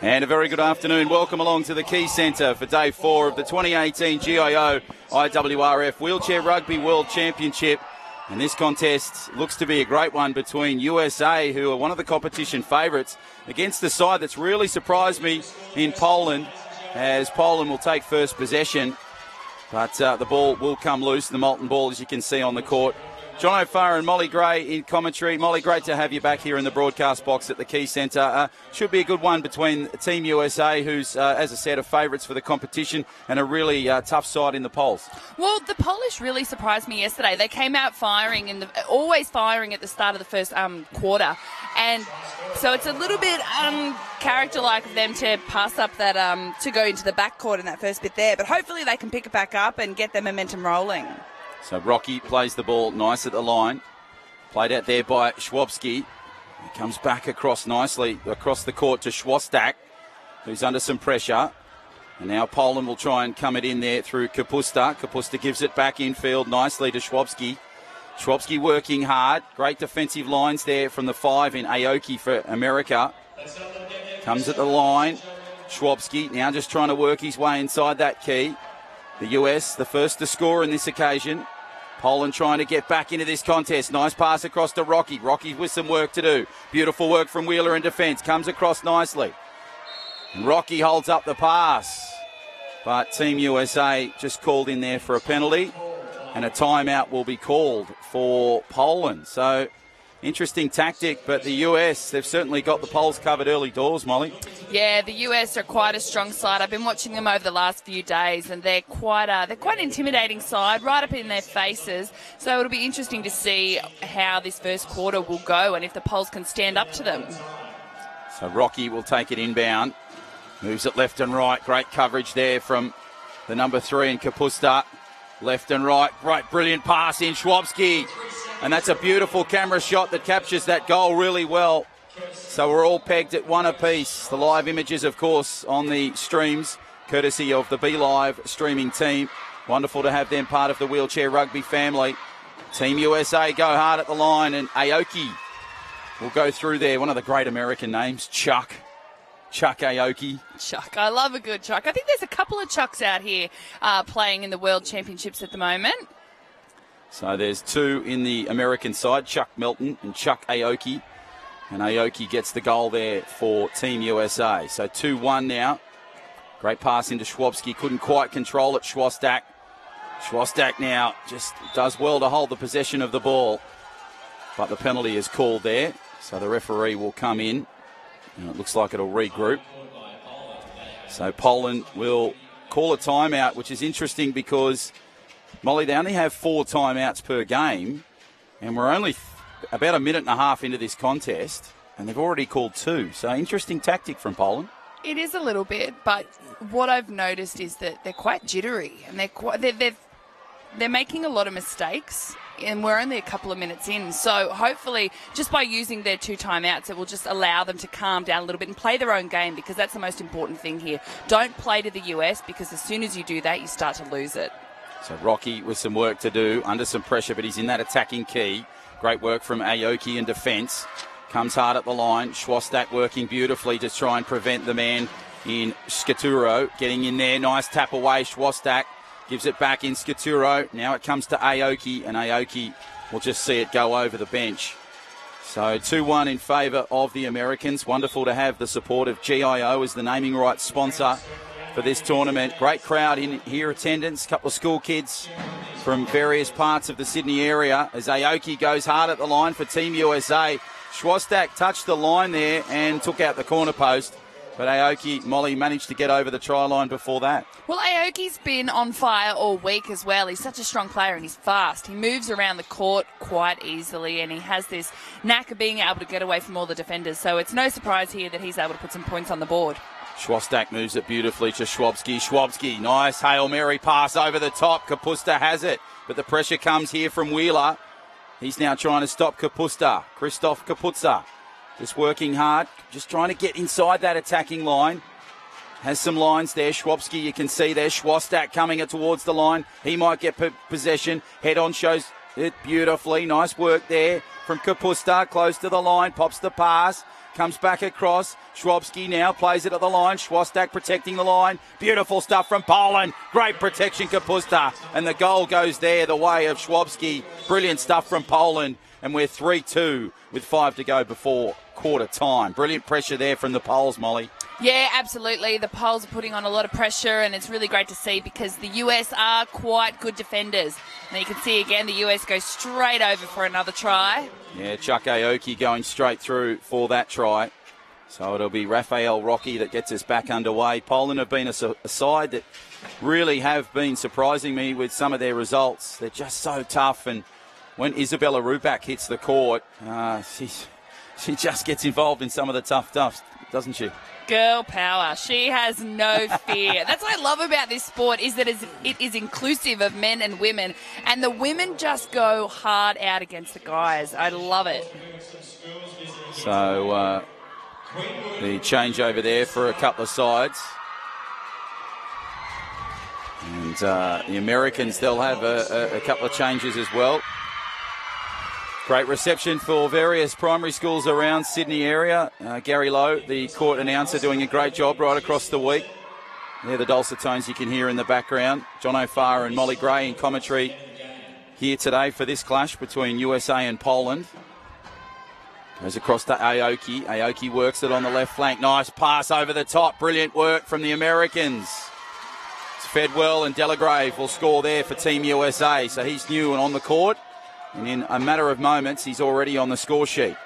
And a very good afternoon. Welcome along to the Key Centre for Day 4 of the 2018 GIO IWRF Wheelchair Rugby World Championship. And this contest looks to be a great one between USA, who are one of the competition favourites, against the side that's really surprised me in Poland, as Poland will take first possession. But the ball will come loose, the molten ball, as you can see on the court. John O'Farr and Molly Gray in commentary. Molly, great to have you back here in the broadcast box at the Key Centre. Should be a good one between Team USA, who's, as I said, are favourites for the competition, and a really tough side in the polls. Well, the Polish really surprised me yesterday. They came out firing, always firing at the start of the first quarter. And so it's a little bit character-like of them to pass up that, to go into the backcourt in that first bit there. But hopefully they can pick it back up and get their momentum rolling. So Rocky plays the ball nice at the line. Played out there by Schwabski. He comes back across nicely across the court to Schwostak, who's under some pressure. And now Poland will try and come it in there through Kapusta. Kapusta gives it back infield nicely to Schwabski. Schwabski working hard. Great defensive lines there from the 5 in Aoki for America. Comes at the line. Schwabski now just trying to work his way inside that key. The US, the first to score in this occasion. Poland trying to get back into this contest. Nice pass across to Rocky. Rocky with some work to do. Beautiful work from Wheeler in defence. Comes across nicely. And Rocky holds up the pass. But Team USA just called in there for a penalty. And a timeout will be called for Poland. So, interesting tactic, but the US, they've certainly got the Poles covered early doors, Molly. Yeah, the US are quite a strong side. I've been watching them over the last few days, and they're quite an intimidating side, right up in their faces. So it'll be interesting to see how this first quarter will go and if the Poles can stand up to them. So Rocky will take it inbound. Moves it left and right. Great coverage there from the number 3 in Kapusta. Left and right. Great, brilliant pass in Schwabski. And that's a beautiful camera shot that captures that goal really well. So we're all pegged at 1 apiece. The live images, of course, on the streams, courtesy of the Be Live streaming team. Wonderful to have them part of the Wheelchair Rugby family. Team USA go hard at the line, and Aoki will go through there. One of the great American names, Chuck Aoki. Chuck. I love a good Chuck. I think there's a couple of Chucks out here playing in the World Championships at the moment. So there's 2 in the American side, Chuck Melton and Chuck Aoki. And Aoki gets the goal there for Team USA. So 2-1 now. Great pass into Schwabski. Couldn't quite control it, Schwostak. Schwostak now just does well to hold the possession of the ball. But the penalty is called there. So the referee will come in. And it looks like it'll regroup. So Poland will call a timeout, which is interesting because, Molly, they only have 4 timeouts per game. And we're only about a minute and a half into this contest, and they've already called 2. So interesting tactic from Poland. It is a little bit, but what I've noticed is that they're quite jittery, and they're making a lot of mistakes, and we're only a couple of minutes in. So hopefully, just by using their 2 timeouts, it will just allow them to calm down a little bit and play their own game, because that's the most important thing here. Don't play to the US, because as soon as you do that, you start to lose it. So Rocky with some work to do, under some pressure, but he's in that attacking key. Great work from Aoki in defence. Comes hard at the line. Schwostak working beautifully to try and prevent the man in Skaturo. Getting in there. Nice tap away. Schwostak gives it back in Skaturo. Now it comes to Aoki, and Aoki will just see it go over the bench. So 2-1 in favour of the Americans. Wonderful to have the support of GIO as the naming rights sponsor for this tournament. Great crowd in here, attendance. Couple of school kids from various parts of the Sydney area as Aoki goes hard at the line for Team USA. Schwostak touched the line there and took out the corner post. But Aoki, Molly, managed to get over the try line before that. Well, Aoki's been on fire all week as well. He's such a strong player and he's fast. He moves around the court quite easily and he has this knack of being able to get away from all the defenders. So it's no surprise here that he's able to put some points on the board. Schwostak moves it beautifully to Schwabski. Schwabski, nice Hail Mary pass over the top. Kapusta has it, but the pressure comes here from Wheeler. He's now trying to stop Kapusta. Christoph Kapusta just working hard, just trying to get inside that attacking line. Has some lines there. Schwabski, you can see there. Schwostak coming it towards the line. He might get possession. Head on shows it beautifully. Nice work there from Kapusta. Close to the line. Pops the pass. comes back across. Schwabski now plays it at the line. Schwostak protecting the line. Beautiful stuff from Poland. Great protection, Kapusta. And the goal goes there the way of Schwabski. Brilliant stuff from Poland. And we're 3-2 with 5 to go before quarter time. Brilliant pressure there from the Poles, Molly. Yeah, absolutely. The Poles are putting on a lot of pressure, and it's really great to see because the US are quite good defenders. And you can see again the US go straight over for another try. Yeah, Chuck Aoki going straight through for that try. So it'll be Raphael Rocky that gets us back underway. Poland have been a side that really have been surprising me with some of their results. They're just so tough, and when Isabella Rubak hits the court, she just gets involved in some of the tough stuff, doesn't she? Girl power. She has no fear. That's what I love about this sport is that it is inclusive of men and women, and the women just go hard out against the guys. I love it. So the change over there for a couple of sides. And the Americans, they'll have a couple of changes as well. Great reception for various primary schools around Sydney area. Gary Lowe, the court announcer, doing a great job right across the week. They're the dulcet tones you can hear in the background. John O'Farr and Molly Gray in commentary here today for this clash between USA and Poland. Goes across to Aoki. Aoki works it on the left flank. Nice pass over the top. Brilliant work from the Americans. It's fed well, and Delagrave will score there for Team USA. So he's new and on the court. And in a matter of moments, he's already on the score sheet.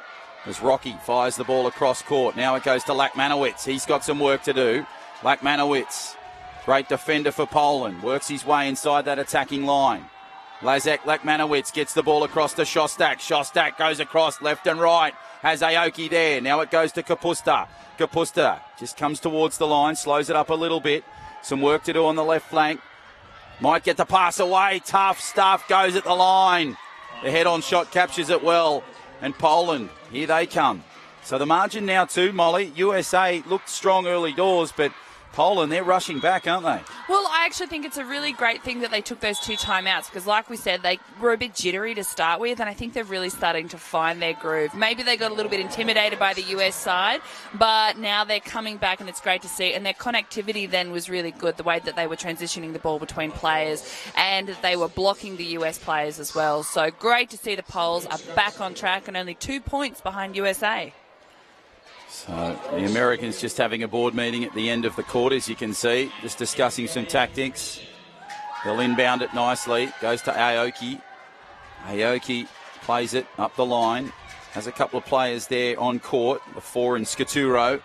As Rocky fires the ball across court. Now it goes to Lakmanowicz. He's got some work to do. Lakmanowicz, great defender for Poland. Works his way inside that attacking line. Lazek Lakmanowicz gets the ball across to Shostak. Shostak goes across left and right. Has Aoki there. Now it goes to Kapusta. Kapusta just comes towards the line. Slows it up a little bit. Some work to do on the left flank. Might get the pass away. Tough stuff. Goes at the line. The head-on shot captures it well. And Poland, here they come. So the margin now too, Molly. USA looked strong early doors, but Poland, they're rushing back, aren't they? Well, I actually think it's a really great thing that they took those 2 timeouts because, like we said, they were a bit jittery to start with, and I think they're really starting to find their groove. Maybe they got a little bit intimidated by the US side, but now they're coming back, and it's great to see. And their connectivity then was really good, the way that they were transitioning the ball between players, and they were blocking the US players as well. So great to see the Poles are back on track and only 2 points behind USA. So the Americans just having a board meeting at the end of the quarter, as you can see, just discussing some tactics. They'll inbound it nicely. Goes to Aoki. Aoki plays it up the line. Has a couple of players there on court. The 4 in Scaturo,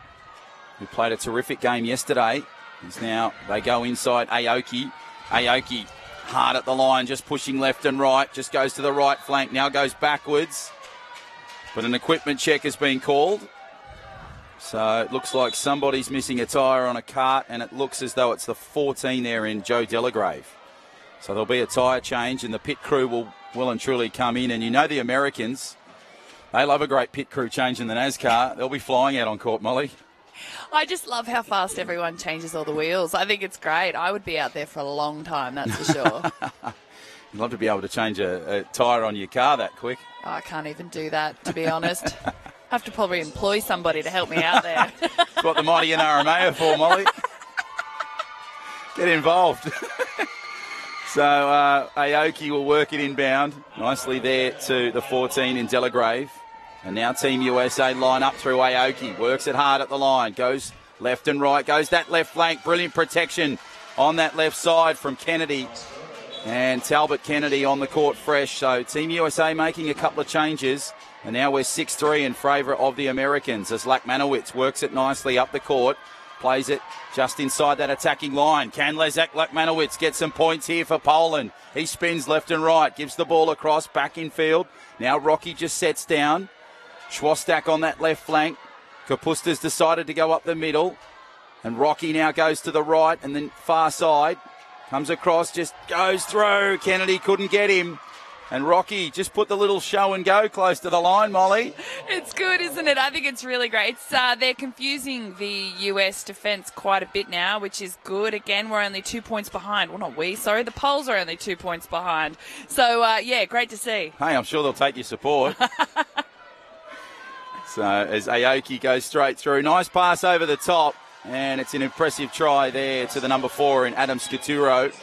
who played a terrific game yesterday. They go inside Aoki. Aoki hard at the line, just pushing left and right. Just goes to the right flank. Now goes backwards. But an equipment check has been called. So it looks like somebody's missing a tyre on a cart, and it looks as though it's the 14 there in Joe Delagrave. So there'll be a tyre change, and the pit crew will well and truly come in. And you know the Americans, they love a great pit crew change in the NASCAR. They'll be flying out on court, Molly. I just love how fast everyone changes all the wheels. I think it's great. I would be out there for a long time, that's for sure. You'd love to be able to change a tyre on your car that quick. Oh, I can't even do that, to be honest. I have to probably employ somebody to help me out there. That's what the mighty NRMA are for, Molly. Get involved. So Aoki will work it inbound. Nicely there to the 14 in Delagrave. And now Team USA line up through Aoki. Works it hard at the line. Goes left and right. Goes that left flank. Brilliant protection on that left side from Kennedy. And Talbot Kennedy on the court fresh. So Team USA making a couple of changes. And now we're 6-3 in favour of the Americans as Lakmanowicz works it nicely up the court. Plays it just inside that attacking line. Can Leszek Lakmanowicz get some points here for Poland? He spins left and right, gives the ball across, back in field. Now Rocky just sets down. Schwostak on that left flank. Kapusta's decided to go up the middle. And Rocky now goes to the right and then far side. Comes across, just goes through. Kennedy couldn't get him. And Rocky just put the little show and go close to the line, Molly. It's good, isn't it? I think it's really great. They're confusing the US defence quite a bit now, which is good. Again, we're only 2 points behind. Well, not we, sorry. The Poles are only 2 points behind. So, yeah, great to see. Hey, I'm sure they'll take your support. So as Aoki goes straight through, nice pass over the top, and it's an impressive try there to the number 4 in Adam Scaturo.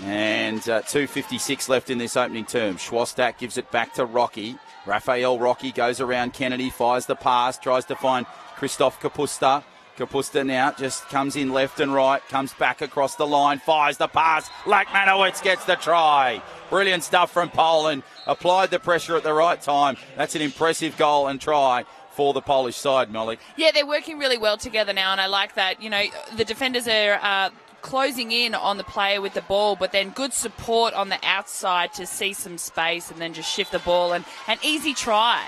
And 2:56 left in this opening term. Schwostak gives it back to Rocky. Raphael Rocky goes around Kennedy, fires the pass, tries to find Christoph Kapusta. Kapusta now just comes in left and right, comes back across the line, fires the pass. Lakmanowicz gets the try. Brilliant stuff from Poland. Applied the pressure at the right time. That's an impressive goal and try for the Polish side, Molly. Yeah, they're working really well together now, and I like that. You know, the defenders are closing in on the player with the ball, but then good support on the outside to see some space and then just shift the ball, and an easy try.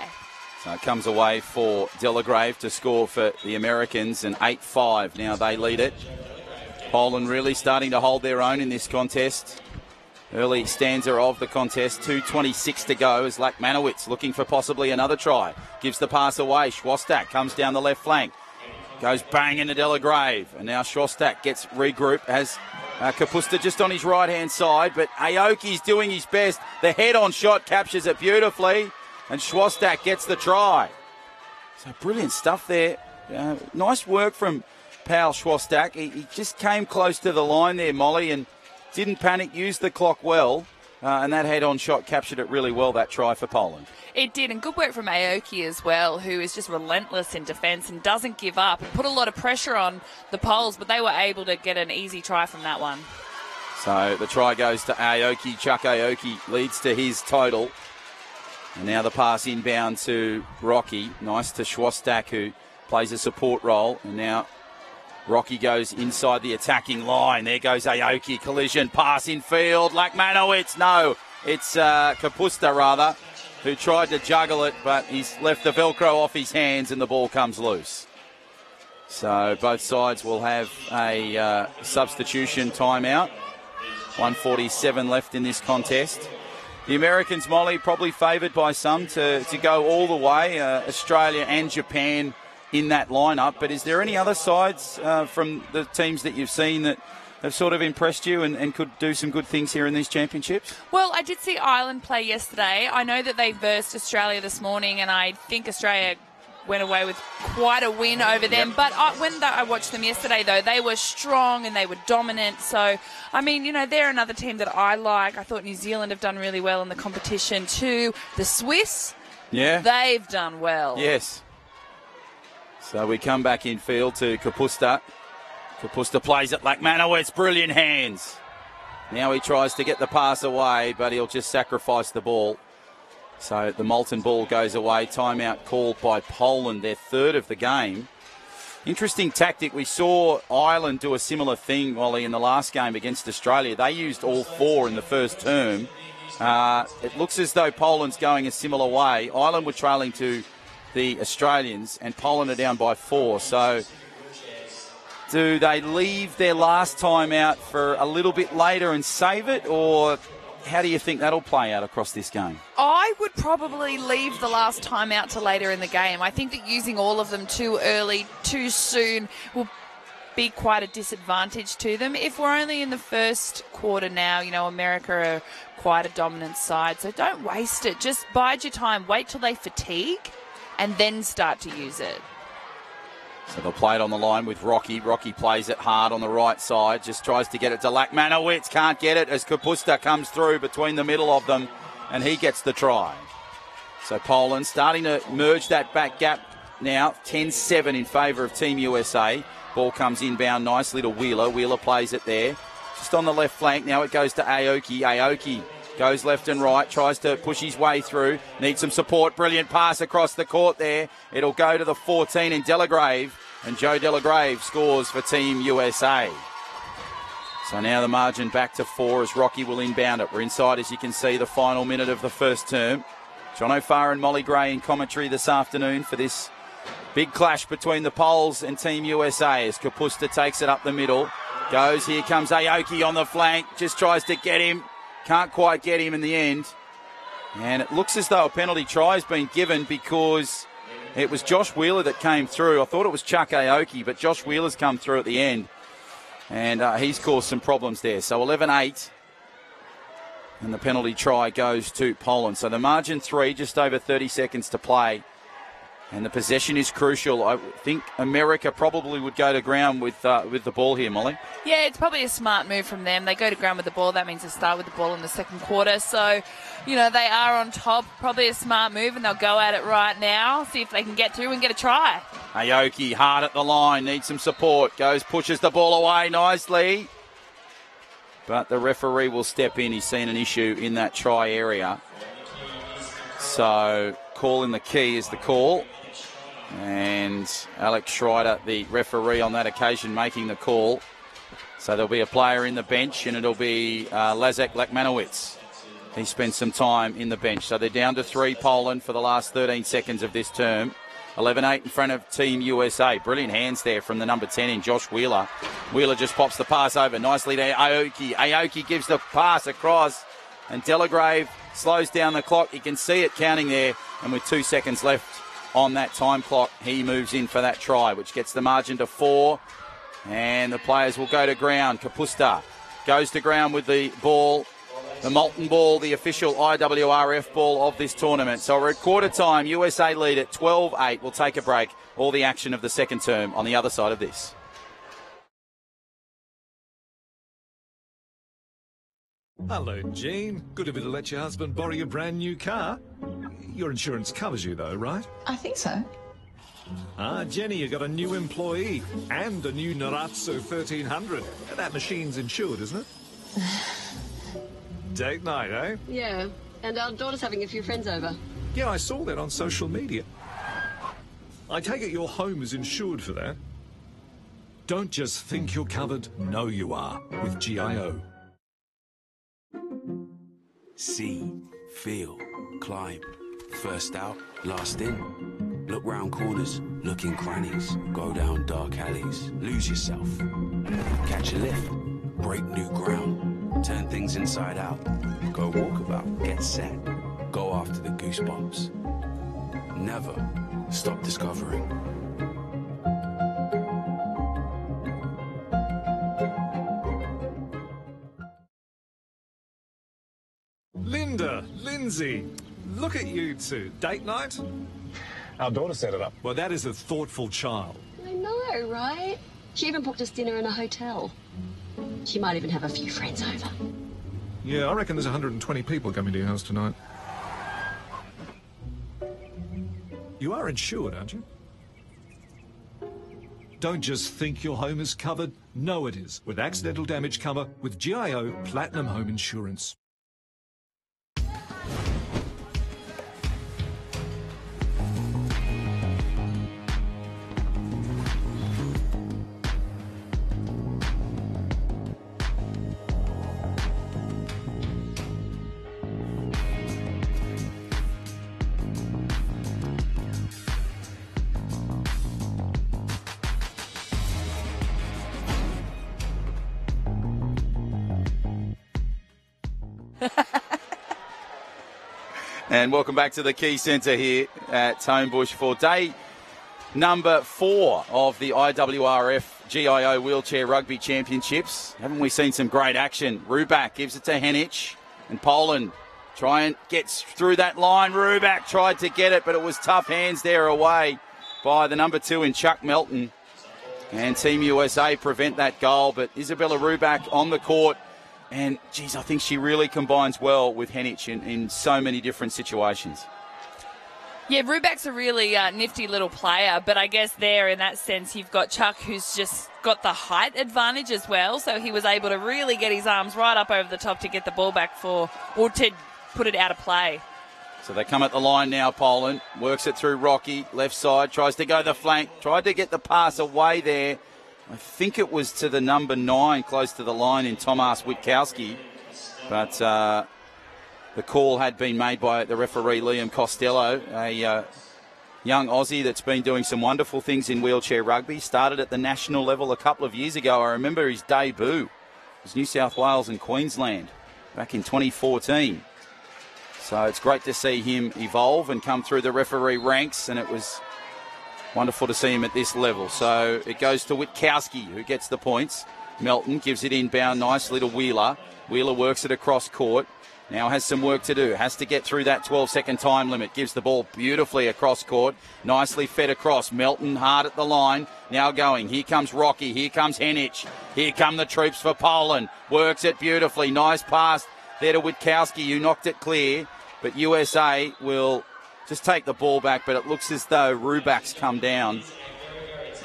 So it comes away for Delagrave to score for the Americans, and 8-5 now they lead it. Poland really starting to hold their own in this contest. Early stanza of the contest, 2:26 to go as Lakmanowicz looking for possibly another try. Gives the pass away. Schwostak comes down the left flank. Goes bang into Delagrave. And now Schwostak gets regrouped as Kapusta just on his right-hand side. But Aoki's doing his best. The head-on shot captures it beautifully. And Schwostak gets the try. So brilliant stuff there. Nice work from Pal Schwostak. He just came close to the line there, Molly, and didn't panic, used the clock well. And that head-on shot captured it really well, that try for Poland. It did, and good work from Aoki as well, who is just relentless in defence and doesn't give up and put a lot of pressure on the Poles, but they were able to get an easy try from that one. So the try goes to Aoki. Chuck Aoki leads to his total. And now the pass inbound to Rocky. Nice to Schwostak, who plays a support role. And now Rocky goes inside the attacking line. There goes Aoki. Collision. Pass in field. Lakmanowicz. No, it's Kapusta, rather, who tried to juggle it, but he's left the Velcro off his hands and the ball comes loose. So both sides will have a substitution timeout. 1:47 left in this contest. The Americans, Molly, probably favoured by some to go all the way. Australia and Japan in that lineup. But is there any other sides from the teams that you've seen that have sort of impressed you and could do some good things here in these championships? Well, I did see Ireland play yesterday. I know that they versed Australia this morning, and I think Australia went away with quite a win over them. Yep. But when I watched them yesterday, though, they were strong and they were dominant. So, I mean, you know, they're another team that I like. I thought New Zealand have done really well in the competition too. The Swiss, they've done well. Yes. So we come back in field to Kapusta. Kapusta plays it like Lakmanowicz. Brilliant hands. Now he tries to get the pass away, but he'll just sacrifice the ball. So the molten ball goes away. Timeout called by Poland, their third of the game. Interesting tactic. We saw Ireland do a similar thing, Wally, in the last game against Australia. They used all 4 in the first term. It looks as though Poland's going a similar way. Ireland were trailing to the Australians, and Poland are down by 4. So do they leave their last time out for a little bit later and save it, or how do you think that'll play out across this game? I would probably leave the last time out to later in the game. I think that using all of them too early, too soon, will be quite a disadvantage to them. If we're only in the first quarter now, you know, America are quite a dominant side, so don't waste it. Just bide your time. Wait till they fatigue and then start to use it. So they'll play it on the line with Rocky. Rocky plays it hard on the right side. Just tries to get it to Lakmanowicz. Can't get it as Kapusta comes through between the middle of them, and he gets the try. So Poland starting to merge that back gap now. 10-7 in favour of Team USA. Ball comes inbound nicely to Wheeler. Wheeler plays it there. Just on the left flank. Now it goes to Aoki. Aoki goes left and right, tries to push his way through, needs some support. Brilliant pass across the court there. It'll go to the 14 in Delagrave, and Joe Delagrave scores for Team USA. So now the margin back to 4 as Rocky will inbound it. We're inside, as you can see, the final minute of the first term. John O'Farr and Molly Gray in commentary this afternoon for this big clash between the Poles and Team USA as Kapusta takes it up the middle. Here comes Aoki on the flank, just tries to get him. Can't quite get him in the end. And it looks as though a penalty try has been given because it was Josh Wheeler that came through. I thought it was Chuck Aoki, but Josh Wheeler's come through at the end. And he's caused some problems there. So 11-8. And the penalty try goes to Poland. So the margin 3, just over 30 seconds to play. And the possession is crucial. I think America probably would go to ground with the ball here, Molly. Yeah, it's probably a smart move from them. They go to ground with the ball. That means they start with the ball in the second quarter. So, they are on top. Probably a smart move, and they'll go at it right now, see if they can get through and get a try. Aoki hard at the line, needs some support. Pushes the ball away nicely. But the referee will step in. He's seen an issue in that try area. So, calling the key is the call. And Alex Schreider, the referee on that occasion, making the call. So there'll be a player in the bench, and it'll be Lazek Lakmanowicz. He spent some time in the bench. So they're down to 3, Poland, for the last 13 seconds of this term. 11-8 in front of Team USA. Brilliant hands there from the number 10 in Josh Wheeler. Wheeler just pops the pass over nicely there. Aoki. Aoki gives the pass across, and Delagrave slows down the clock. You can see it counting there, and with 2 seconds left on that time clock, he moves in for that try, which gets the margin to 4. And the players will go to ground. Kapusta goes to ground with the ball, the molten ball, the official IWRF ball of this tournament. So we're at quarter time. USA lead at 12-8. We'll take a break. All the action of the second term on the other side of this. Hello, Jean. Good of you to let your husband borrow your brand new car. Your insurance covers you, though, right? I think so. Jenny, you got a new employee and a new Narazzo 1300. That machine's insured, isn't it? Date night, eh? Yeah, and our daughter's having a few friends over. Yeah, I saw that on social media. I take it your home is insured for that. Don't just think you're covered, know you are with GIO. See, feel, climb. First out, last in. Look round corners, look in crannies. Go down dark alleys, lose yourself. Catch a lift, break new ground. Turn things inside out. Go walkabout, get set. Go after the goosebumps. Never stop discovering. Lindsay, look at you two. Date night? Our daughter set it up. Well, that is a thoughtful child. I know, right? She even booked us dinner in a hotel. She might even have a few friends over. Yeah, I reckon there's 120 people coming to your house tonight. You are insured, aren't you? Don't just think your home is covered. Know it is. With accidental damage cover with GIO Platinum Home Insurance. And welcome back to the Key Centre here at Homebush for day number 4 of the IWRF GIO Wheelchair Rugby Championships. Haven't we seen some great action? Rubak gives it to Henich, and Poland try and gets through that line. Rubak tried to get it, but it was tough hands there away by the number 2 in Chuck Melton. And Team USA prevent that goal, but Isabella Rubak on the court. And, geez, I think she really combines well with Henich in so many different situations. Yeah, Rubak's a really nifty little player, but I guess there, in that sense, you've got Chuck, who's just got the height advantage as well, so he was able to really get his arms right up over the top to get the ball back or to put it out of play. So they come at the line now, Poland. Works it through Rocky, left side, tries to go the flank, tried to get the pass away there. I think it was to the number 9 close to the line in Tomas Witkowski. But the call had been made by the referee, Liam Costello, a young Aussie that's been doing some wonderful things in wheelchair rugby. Started at the national level a couple of years ago. I remember his debut. It was New South Wales and Queensland back in 2014. So it's great to see him evolve and come through the referee ranks, and it was wonderful to see him at this level. So it goes to Witkowski, who gets the points. Melton gives it inbound nicely to Wheeler. Wheeler works it across court. Now has some work to do. Has to get through that 12-second time limit. Gives the ball beautifully across court. Nicely fed across. Melton hard at the line. Now going. Here comes Rocky. Here comes Henich. Here come the troops for Poland. Works it beautifully. Nice pass there to Witkowski, who knocked it clear. But USA will just take the ball back. But it looks as though Rubak's come down.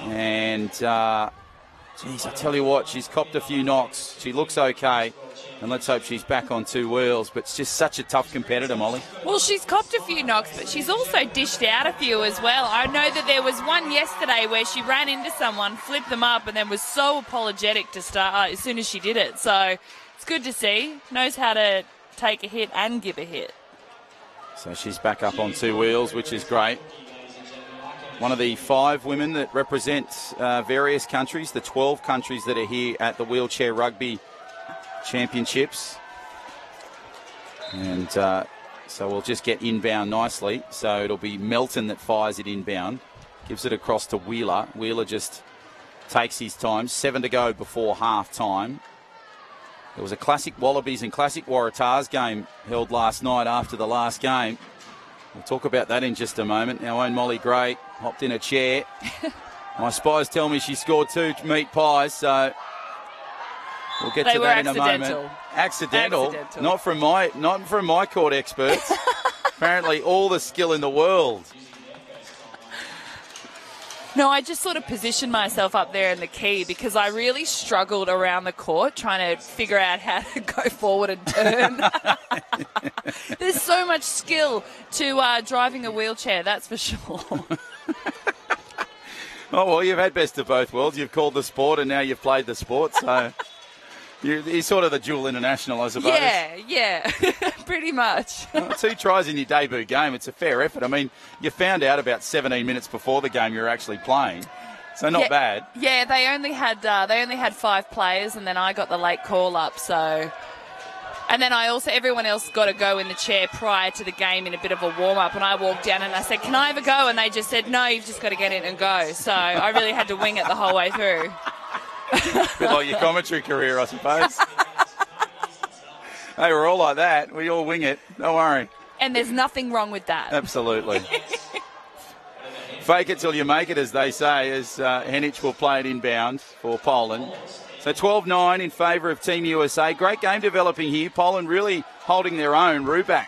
And, geez, I tell you what, she's copped a few knocks. She looks okay. And let's hope she's back on two wheels. But it's just such a tough competitor, Molly. Well, she's copped a few knocks, but she's also dished out a few as well. I know that there was one yesterday where she ran into someone, flipped them up, and then was so apologetic to start as soon as she did it. So it's good to see. Knows how to take a hit and give a hit. So she's back up on two wheels, which is great. One of the 5 women that represent various countries, the 12 countries that are here at the Wheelchair Rugby Championships. And so we'll just get inbound nicely. So it'll be Melton that fires it inbound. Gives it across to Wheeler. Wheeler just takes his time. 7 to go before half time. There was a classic Wallabies and classic Waratahs game held last night after the last game. We'll talk about that in just a moment. Our own Molly Gray hopped in a chair. My spies tell me she scored 2 meat pies, so we'll get to that in a moment. Accidental. Not from my court experts. Apparently all the skill in the world. No, I just sort of positioned myself up there in the key because I really struggled around the court trying to figure out how to go forward and turn. There's so much skill to driving a wheelchair, that's for sure. Oh, well, you've had best of both worlds. You've called the sport and now you've played the sport, so you're sort of the dual international, I suppose. Yeah, pretty much. Well, 2 tries in your debut game. It's a fair effort. I mean, you found out about 17 minutes before the game you were actually playing, so not bad. Yeah, they only had 5 players, and then I got the late call up. So, and then everyone else got to go in the chair prior to the game in a bit of a warm up, and I walked down and I said, "Can I have a go?" And they just said, "No, you've just got to get in and go." So I really had to wing it the whole way through. A bit like your commentary career, I suppose. Hey, we're all like that. We all wing it. Don't worry. And there's nothing wrong with that. Absolutely. Fake it till you make it, as they say, as Henich will play it inbound for Poland. So 12-9 in favour of Team USA. Great game developing here. Poland really holding their own. Rubak,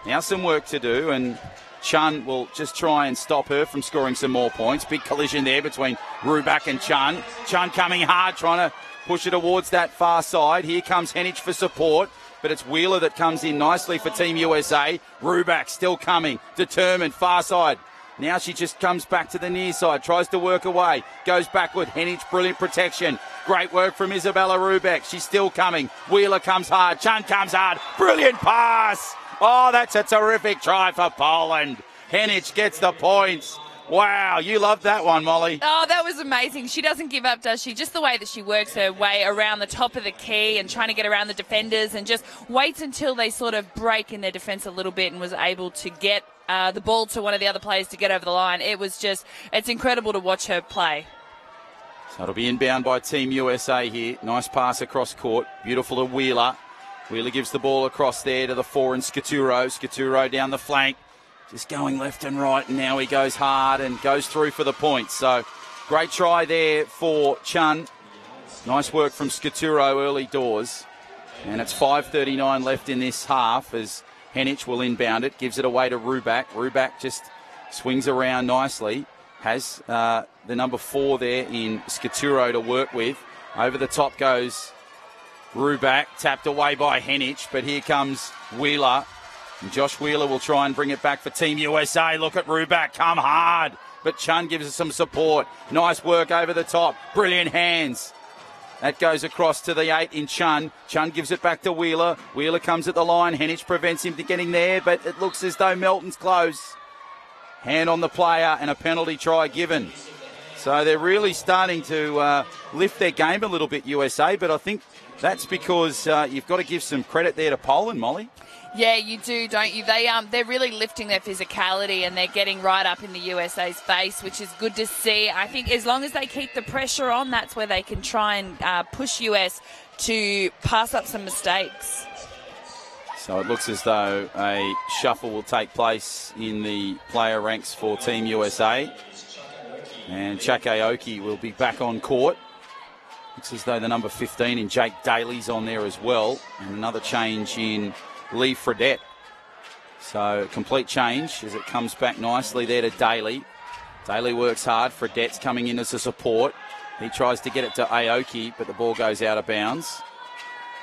now some work to do, and Chun will just try and stop her from scoring some more points. Big collision there between Rubak and Chun. Chun coming hard, trying to push it towards that far side. Here comes Henich for support, but it's Wheeler that comes in nicely for Team USA. Rubak still coming, determined, far side. Now she just comes back to the near side, tries to work away, goes backward. Henich, brilliant protection. Great work from Isabella Rubak. She's still coming. Wheeler comes hard. Chun comes hard. Brilliant pass. Oh, that's a terrific try for Poland. Henich gets the points. Wow, you loved that one, Molly. Oh, that was amazing. She doesn't give up, does she? Just the way that she works her way around the top of the key and trying to get around the defenders and just waits until they sort of break in their defence a little bit and was able to get the ball to one of the other players to get over the line. It's incredible to watch her play. So it'll be inbound by Team USA here. Nice pass across court. Beautiful to Wheeler. Wheeler gives the ball across there to the 4 and Scaturo. Scaturo down the flank. Just going left and right, and now he goes hard and goes through for the points. So great try there for Chun. Nice work from Scaturo early doors. And it's 5:39 left in this half as Henich will inbound it. Gives it away to Rubak. Rubak just swings around nicely. Has the number 4 there in Scaturo to work with. Over the top goes Rubak, tapped away by Henich, but here comes Wheeler. And Josh Wheeler will try and bring it back for Team USA. Look at Rubak, come hard. But Chun gives us some support. Nice work over the top. Brilliant hands. That goes across to the 8 in Chun. Chun gives it back to Wheeler. Wheeler comes at the line. Henich prevents him from getting there, but it looks as though Melton's close. Hand on the player and a penalty try given. So they're really starting to lift their game a little bit, USA, but I think that's because you've got to give some credit there to Poland, Molly. Yeah, you do, don't you? They're really lifting their physicality and they're getting right up in the USA's face, which is good to see. I think as long as they keep the pressure on, that's where they can try and push US to pass up some mistakes. So it looks as though a shuffle will take place in the player ranks for Team USA. And Jack Aoki will be back on court. Looks as though the number 15 in Jake Daly's on there as well. And another change in Lee Fredette. So a complete change as it comes back nicely there to Daly. Daly works hard. Fredette's coming in as a support. He tries to get it to Aoki, but the ball goes out of bounds.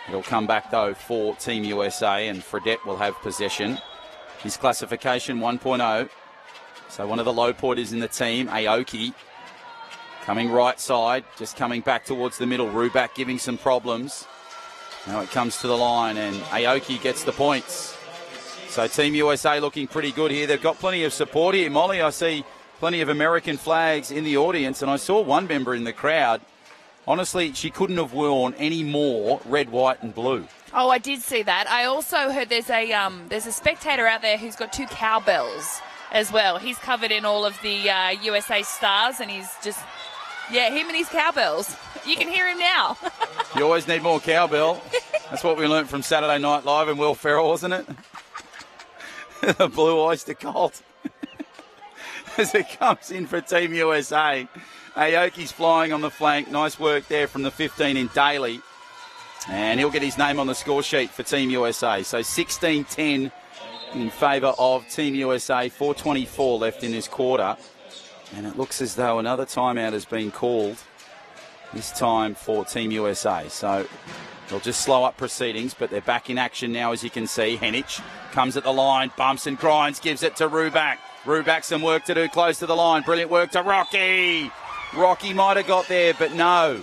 It'll come back, though, for Team USA, and Fredette will have possession. His classification 1.0. So one of the low pointers in the team, Aoki, coming right side, just coming back towards the middle. Ruback giving some problems. Now it comes to the line, and Aoki gets the points. So Team USA looking pretty good here. They've got plenty of support here. Molly, I see plenty of American flags in the audience, and I saw one member in the crowd. Honestly, she couldn't have worn any more red, white and blue. Oh, I did see that. I also heard there's a spectator out there who's got 2 cowbells as well. He's covered in all of the USA stars, and he's just, him and his cowbells. You can hear him now. You always need more cowbell. That's what we learnt from Saturday Night Live and Will Ferrell, wasn't it? The Blue Oyster Cult. As it comes in for Team USA. Aoki's flying on the flank. Nice work there from the 15 in Daly. And he'll get his name on the score sheet for Team USA. So 16-10 in favour of Team USA. 4:24 left in this quarter. And it looks as though another timeout has been called, this time for Team USA. So they'll just slow up proceedings, but they're back in action now, as you can see. Henich comes at the line, bumps and grinds, gives it to Ruback. Ruback some work to do close to the line. Brilliant work to Rocky. Rocky might have got there, but no.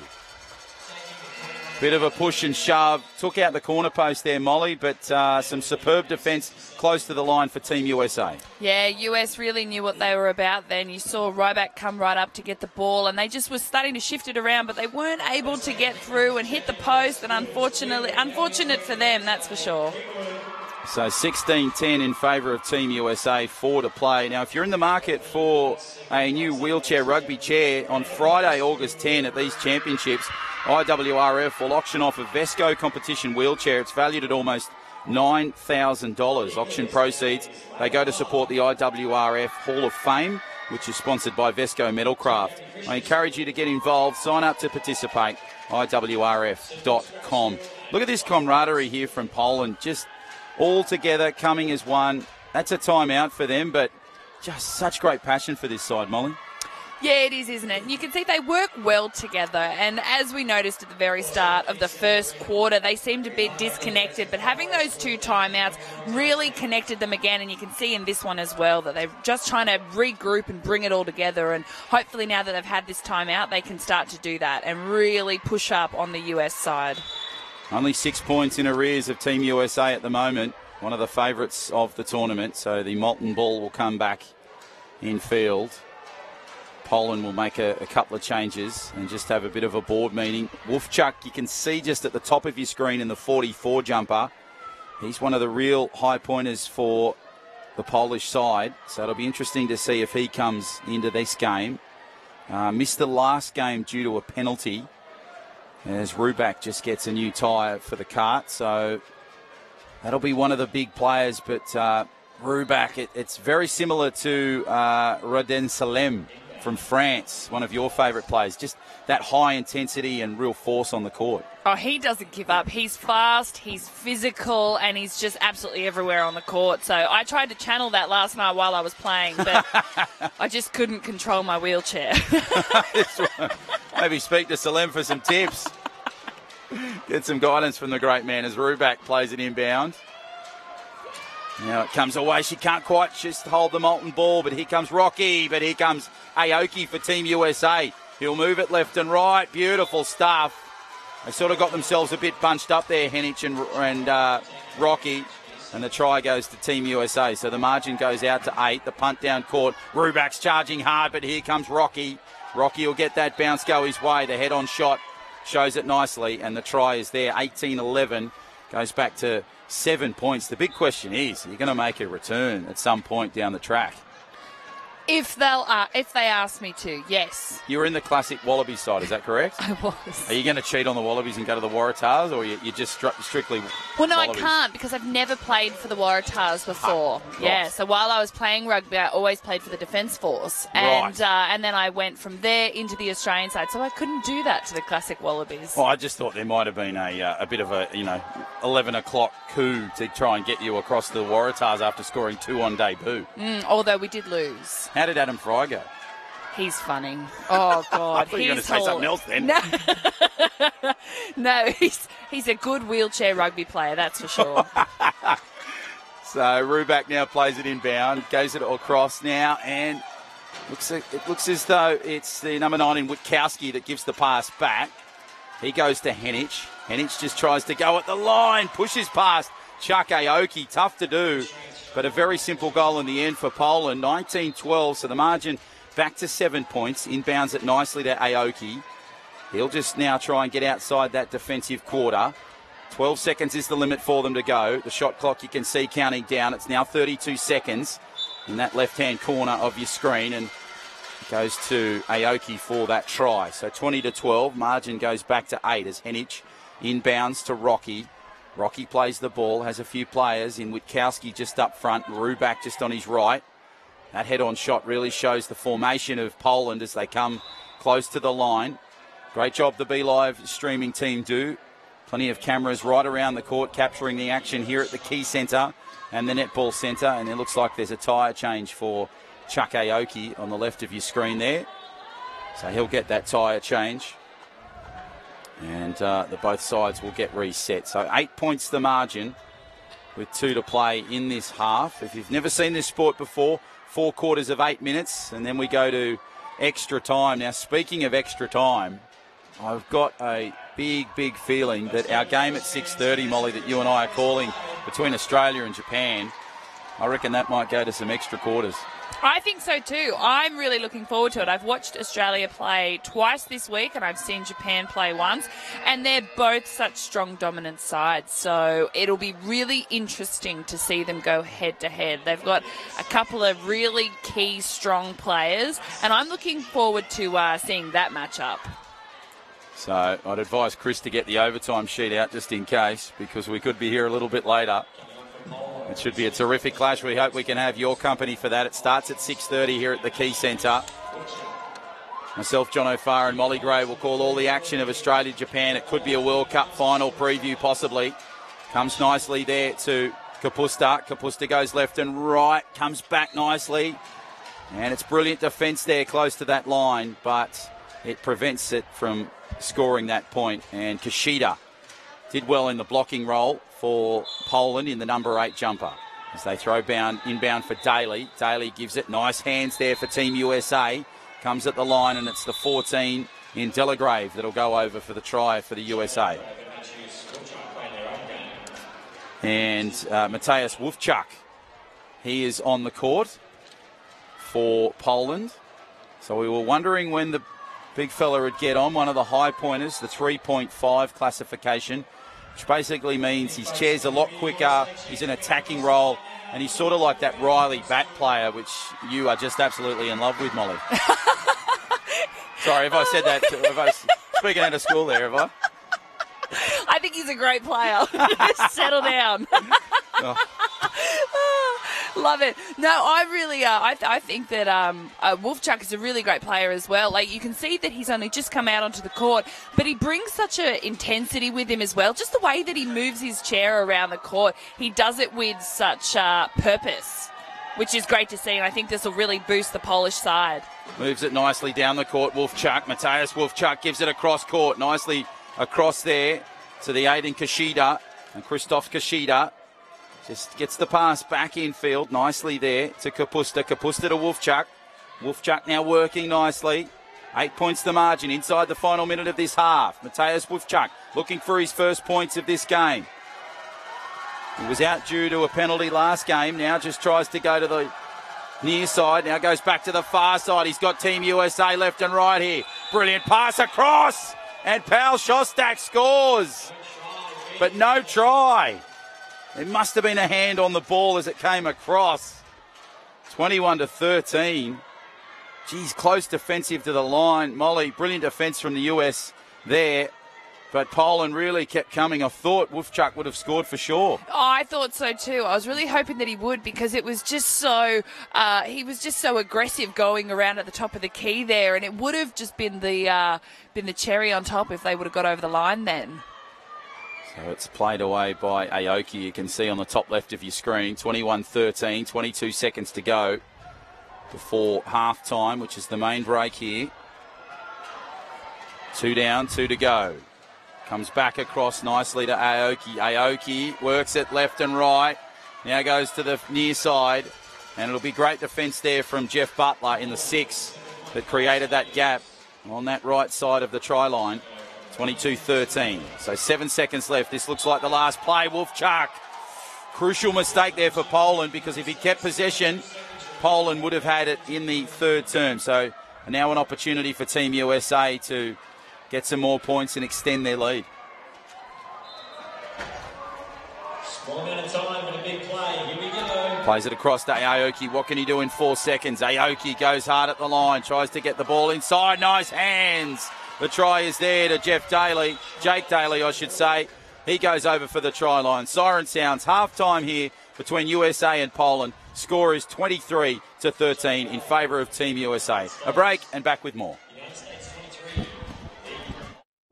Bit of a push and shove. Took out the corner post there, Molly, but some superb defence close to the line for Team USA. Yeah, US really knew what they were about then. You saw Ryback come right up to get the ball, and they just were starting to shift it around, but they weren't able to get through and hit the post, and unfortunate for them, that's for sure. So 16-10 in favour of Team USA, 4 to play. Now, if you're in the market for a new wheelchair rugby chair, on Friday, August 10 at these championships, IWRF will auction off a Vesco competition wheelchair. It's valued at almost $9,000. Auction proceeds, they go to support the IWRF Hall of Fame, which is sponsored by Vesco Metalcraft. I encourage you to get involved. Sign up to participate, IWRF.com. Look at this camaraderie here from Poland, just all together, coming as one. That's a timeout for them, but just such great passion for this side, Molly. Yeah, it is, isn't it? You can see they work well together, and as we noticed at the very start of the first quarter, they seemed a bit disconnected, but having those 2 timeouts really connected them again, and you can see in this one as well that they're just trying to regroup and bring it all together, and hopefully now that they've had this timeout, they can start to do that and really push up on the US side. Only 6 points in arrears of Team USA at the moment, one of the favourites of the tournament, so the molten ball will come back in field. Poland will make a couple of changes and just have a bit of a board meeting. Wolfchuk, you can see just at the top of your screen in the 44 jumper. He's one of the real high pointers for the Polish side, so it'll be interesting to see if he comes into this game. Missed the last game due to a penalty, as Ruback just gets a new tyre for the cart, so that'll be one of the big players. But Ruback, it's very similar to Rodin Salem from France, one of your favourite players. Just that high intensity and real force on the court. Oh, he doesn't give up. He's fast, he's physical, and he's just absolutely everywhere on the court. So I tried to channel that last night while I was playing, but I just couldn't control my wheelchair. Maybe speak to Salem for some tips. Get some guidance from the great man as Ruback plays it inbound. Now it comes away. She can't quite just hold the molten ball, but here comes Rocky. But here comes Aoki for Team USA. He'll move it left and right. Beautiful stuff. They sort of got themselves a bit bunched up there, Henich and Rocky. And the try goes to Team USA. So the margin goes out to 8. The punt down court. Ruback's charging hard, but here comes Rocky. Rocky will get that bounce go his way. The head-on shot shows it nicely, and the try is there. 18-11, goes back to 7 points. The big question is, are you going to make a return at some point down the track? If they ask me to, yes. You were in the classic Wallabies side, is that correct? I was. Are you going to cheat on the Wallabies and go to the Waratahs, or you just strictly Well, no, Wallabies? I can't because I've never played for the Waratahs before. Right. Yeah, so while I was playing rugby, I always played for the Defence Force. And and then I went from there into the Australian side, so I couldn't do that to the classic Wallabies. Well, I just thought there might have been a bit of a 11 o'clock coup to try and get you across the Waratahs after scoring 2 on debut. Although we did lose. How did Adam Fry go? He's funny. Oh, God. I thought you were going to say something else then. No, he's a good wheelchair rugby player, that's for sure. So Ruback now plays it inbound, goes it across now, and it looks as though it's the number 9 in Witkowski that gives the pass back. He goes to Henich. Henich just tries to go at the line, pushes past Chuck Aoki. Tough to do, but a very simple goal in the end for Poland. 19-12, so the margin back to 7 points. Inbounds it nicely to Aoki. He'll just now try and get outside that defensive quarter. 12 seconds is the limit for them to go. The shot clock you can see counting down. It's now 32 seconds in that left-hand corner of your screen, and it goes to Aoki for that try. So 20-12, margin goes back to 8 as Henich inbounds to Rocky. Rocky plays the ball, has a few players in Witkowski just up front, Ruback just on his right. That head-on shot really shows the formation of Poland as they come close to the line. Great job the Be Live streaming team do. Plenty of cameras right around the court capturing the action here at the Key Centre and the Netball Centre. And it looks like there's a tyre change for Chuck Aoki on the left of your screen there. So he'll get that tyre change. And both sides will get reset. So 8 points the margin with 2 to play in this half. If you've never seen this sport before, 4 quarters of 8 minutes, and then we go to extra time. Now, speaking of extra time, I've got a big feeling that our game at 6:30, Molly, that you and I are calling between Australia and Japan, I reckon that might go to some extra quarters. I think so too. I'm really looking forward to it. I've watched Australia play twice this week and I've seen Japan play once, and they're both such strong dominant sides, so it'll be really interesting to see them go head to head. They've got a couple of really key strong players, and I'm looking forward to seeing that matchup. So I'd advise Chris to get the overtime sheet out just in case, because we could be here a little bit later. It should be a terrific clash. We hope we can have your company for that. It starts at 6:30 here at the Key Centre. Myself, John O'Farr and Molly Gray will call all the action of Australia-Japan. It could be a World Cup final preview possibly. Comes nicely there to Kapusta. Kapusta goes left and right, comes back nicely. And it's brilliant defence there close to that line, but it prevents it from scoring that point. And Kashida did well in the blocking role for Poland in the number 8 jumper. As they throw inbound for Daly. Daly gives it. Nice hands there for Team USA. Comes at the line, and it's the 14 in Delagrave that'll go over for the try for the USA. And Mateusz Wolfchuk, he is on the court for Poland. So we were wondering when the big fella would get on. One of the high pointers, the 3.5 classification, which basically means his chair's a lot quicker, he's an attacking role, and he's sort of like that Riley bat player, which you are just absolutely in love with, Molly. Sorry, if I said that, speaking out of school there, have I? I think he's a great player. Settle down. Oh. Love it. No, I really, I think that Wolfchuk is a really great player as well. Like, you can see that he's only just come out onto the court, but he brings such an intensity with him as well. Just the way that he moves his chair around the court, he does it with such purpose, which is great to see. And I think this will really boost the Polish side. Moves it nicely down the court. Wolfchuk, Mateusz Wolfchuk gives it across court, nicely across there to the 8 in Kashida, and Krzysztof Kashida just gets the pass back infield nicely there to Kapusta. Kapusta to Wolfchuk. Wolfchuk now working nicely. 8 points the margin inside the final minute of this half. Mateusz Wolfchuk looking for his first points of this game. He was out due to a penalty last game. Now just tries to go to the near side. Now goes back to the far side. He's got Team USA left and right here. Brilliant pass across. And Pal Shostak scores. But no try. There must have been a hand on the ball as it came across. 21-13. Geez, close defensive to the line. Molly, brilliant defence from the US there. But Poland really kept coming. I thought Wolfchuk would have scored for sure. Oh, I thought so too. I was really hoping that he would, because it was just so he was just so aggressive going around at the top of the key there, and it would have just been the cherry on top if they would have got over the line then. So it's played away by Aoki. You can see on the top left of your screen, 21-13, 22 seconds to go before half time, which is the main break here. 2 down, 2 to go. Comes back across nicely to Aoki. Aoki works it left and right. Now goes to the near side. And it'll be great defence there from Jeff Butler in the 6 that created that gap on that right side of the try line. 22-13. So 7 seconds left. This looks like the last play. Wolfchuk. Crucial mistake there for Poland, because if he kept possession, Poland would have had it in the third term. So now an opportunity for Team USA to get some more points and extend their lead. Small amount of time and a big play. Here we go. Plays it across to Aoki. What can he do in 4 seconds? Aoki goes hard at the line, tries to get the ball inside. Nice hands. The try is there to Jake Daly, I should say. He goes over for the try line. Siren sounds. Half time here between USA and Poland. Score is 23-13 in favour of Team USA. A break and back with more.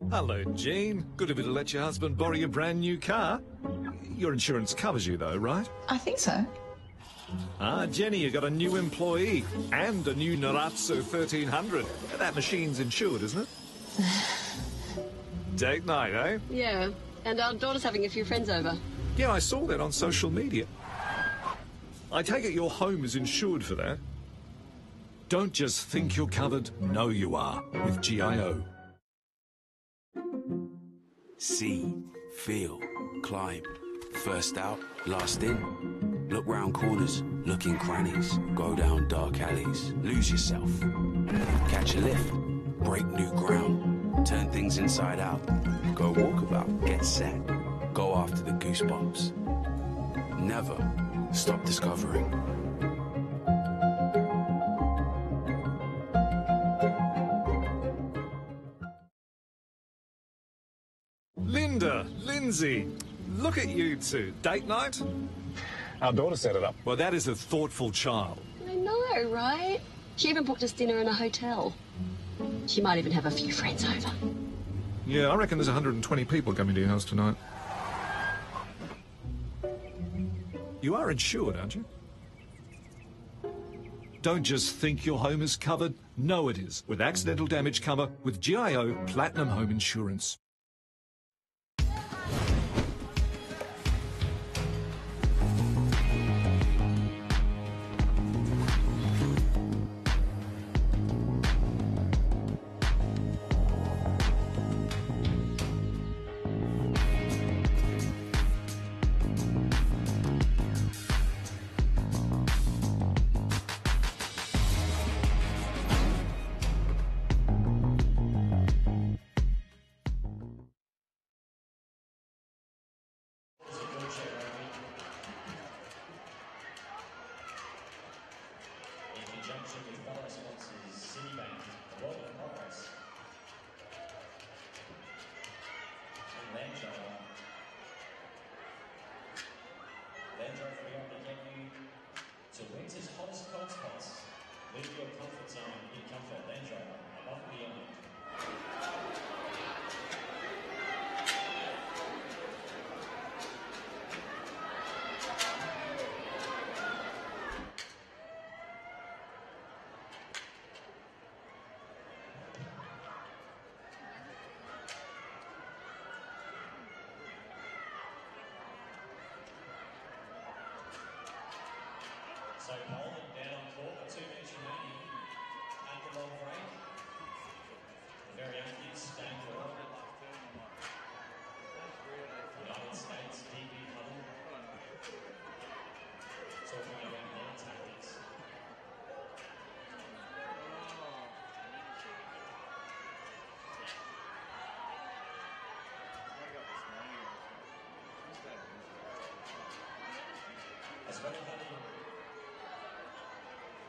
Hello, Jean. Good of you to let your husband borrow your brand new car. Your insurance covers you, though, right? I think so. Jenny, you got a new employee and a new Narazzo 1300. That machine's insured, isn't it? Date night, eh? Yeah, and our daughter's having a few friends over. Yeah, I saw that on social media. I take it your home is insured for that. Don't just think you're covered, know you are with GIO. See, feel, climb. First out, last in. Look round corners, look in crannies. Go down dark alleys, lose yourself. Catch a lift, break new ground. Turn things inside out. Go walkabout, get set. Go after the goosebumps. Never stop discovering. Lindsay, look at you two. Date night? Our daughter set it up. Well, that is a thoughtful child. I know, right? She even booked us dinner in a hotel. She might even have a few friends over. Yeah, I reckon there's 120 people coming to your house tonight. You are insured, aren't you? Don't just think your home is covered. Know it is, with accidental damage cover with GIO Platinum Home Insurance. So Poland down on court with 2 minutes remaining at the long break. The very active staying forward. United States DB huddle. Talking about their tactics. It's very having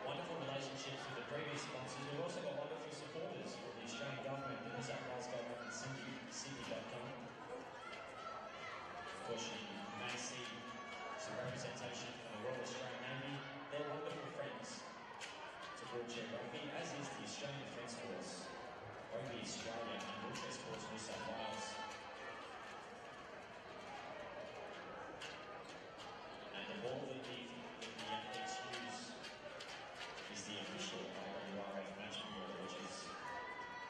wonderful relationships with the previous sponsors. We've also got wonderful supporters from the Australian government, because that Glasgow and Sydney.com. Of course, you may see some representation from the Royal Australian Navy. They're wonderful friends to wheelchair rugby, as is the Australian Defence Force, Rugby Australia, and Wheelchair Sports New South Wales. And the ball that the athletes use is the official IWRF match ball, which is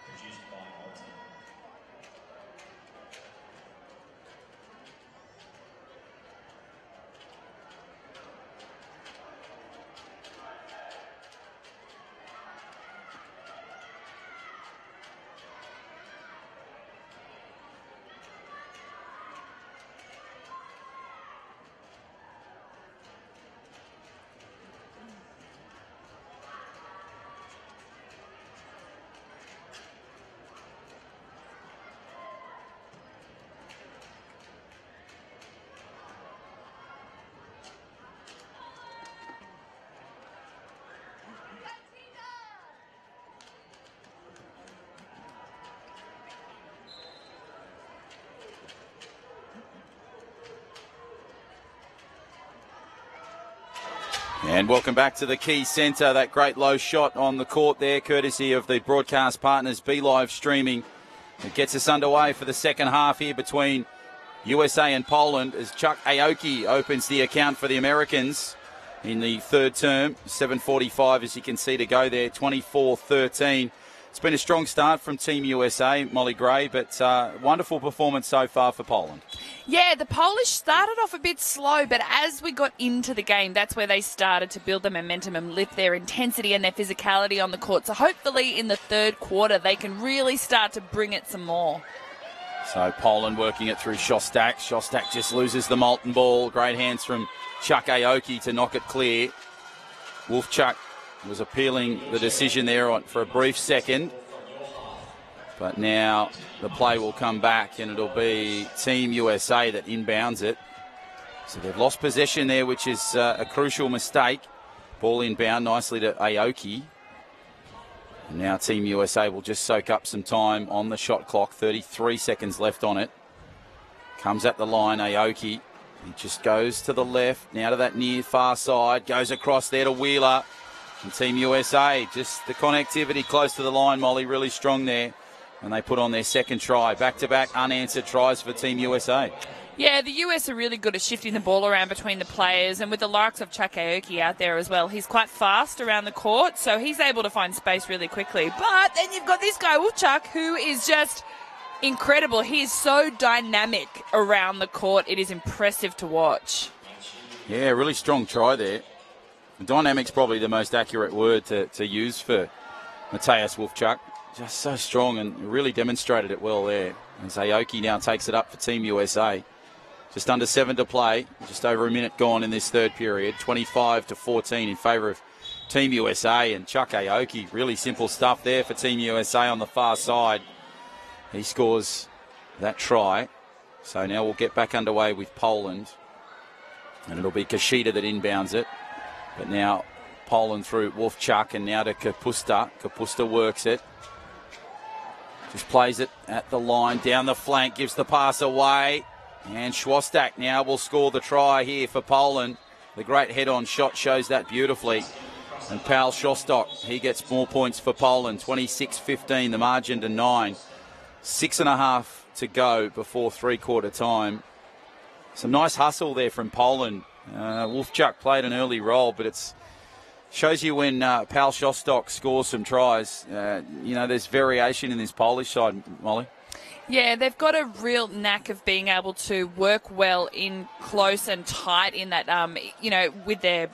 produced by Alton. And welcome back to the Key Centre. That great low shot on the court there, courtesy of the broadcast partners, Be Live Streaming. It gets us underway for the second half here between USA and Poland as Chuck Aoki opens the account for the Americans in the third term. 7:45, as you can see, to go there, 24-13. It's been a strong start from Team USA, Molly Gray, but wonderful performance so far for Poland. Yeah, the Polish started off a bit slow, but as we got into the game, that's where they started to build the momentum and lift their intensity and their physicality on the court. So hopefully in the third quarter, they can really start to bring it some more. So Poland working it through Shostak. Shostak just loses the molten ball. Great hands from Chuck Aoki to knock it clear. Wolfchuk was appealing the decision there for a brief second. But now the play will come back and it'll be Team USA that inbounds it. So they've lost possession there, which is a crucial mistake. Ball inbound nicely to Aoki. And now Team USA will just soak up some time on the shot clock. 33 seconds left on it. Comes at the line, Aoki. He just goes to the left, now to that near far side. Goes across there to Wheeler. And Team USA, just the connectivity close to the line, Molly, really strong there. And they put on their second try. Back-to-back unanswered tries for Team USA. Yeah, the US are really good at shifting the ball around between the players, and with the likes of Chuck Aoki out there as well, he's quite fast around the court, so he's able to find space really quickly. But then you've got this guy, Wolfchuk, who is just incredible. He is so dynamic around the court. It is impressive to watch. Yeah, really strong try there. Dynamic's probably the most accurate word to use for Mateusz Wolfchuk. Just so strong and really demonstrated it well there. As Aoki now takes it up for Team USA. Just under 7 to play. Just over a minute gone in this third period. 25-14 in favour of Team USA. And Chuck Aoki, really simple stuff there for Team USA on the far side. He scores that try. So now we'll get back underway with Poland. And it'll be Kashida that inbounds it. But now Poland through Wolfchuk and now to Kapusta. Kapusta works it. Just plays it at the line, down the flank, gives the pass away. And Shostak now will score the try here for Poland. The great head-on shot shows that beautifully. And Pal Shostak, he gets more points for Poland. 26-15, the margin to 9. 6.5 to go before three-quarter time. Some nice hustle there from Poland. Wolfchuk played an early role, but it's shows you when Pal Shostak scores some tries, there's variation in this Polish side, Molly. Yeah, they've got a real knack of being able to work well in close and tight in that, with their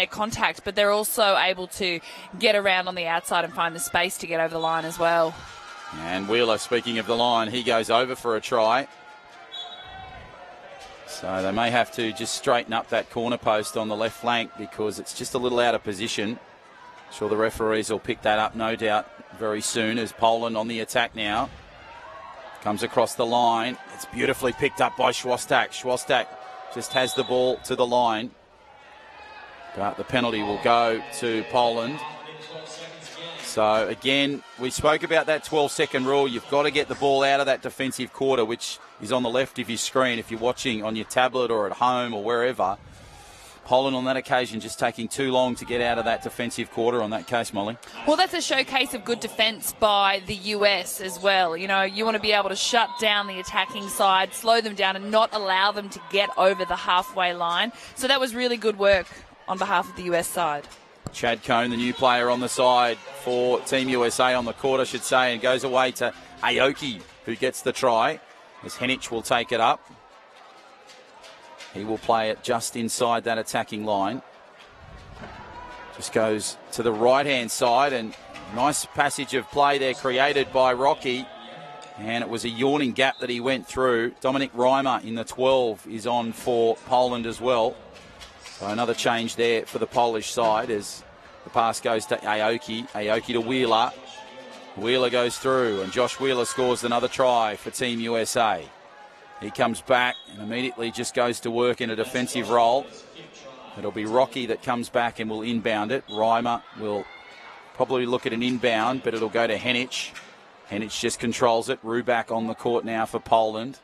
contact, but they're also able to get around on the outside and find the space to get over the line as well. And Wheeler, speaking of the line, he goes over for a try. So they may have to just straighten up that corner post on the left flank because it's just a little out of position. I'm sure the referees will pick that up, no doubt, very soon as Poland on the attack now. Comes across the line. It's beautifully picked up by Shostak. Shostak just has the ball to the line. But the penalty will go to Poland. So, again, we spoke about that 12-second rule. You've got to get the ball out of that defensive quarter, which is on the left of your screen if you're watching on your tablet or at home or wherever. Poland on that occasion just taking too long to get out of that defensive quarter on that case, Molly. Well, that's a showcase of good defence by the US as well. You know, you want to be able to shut down the attacking side, slow them down and not allow them to get over the halfway line. So that was really good work on behalf of the US side. Chad Cone, the new player on the side for Team USA on the court, I should say, and goes away to Aoki, who gets the try, as Henich will take it up. He will play it just inside that attacking line. Just goes to the right-hand side, and nice passage of play there created by Rocky. And it was a yawning gap that he went through. Dominic Reimer in the 12 is on for Poland as well. So another change there for the Polish side as the pass goes to Aoki. Aoki to Wheeler. Wheeler goes through, and Josh Wheeler scores another try for Team USA. He comes back and immediately just goes to work in a defensive role. It'll be Rocky that comes back and will inbound it. Reimer will probably look at an inbound, but it'll go to Henich. Henich just controls it. Rubak on the court now for Poland.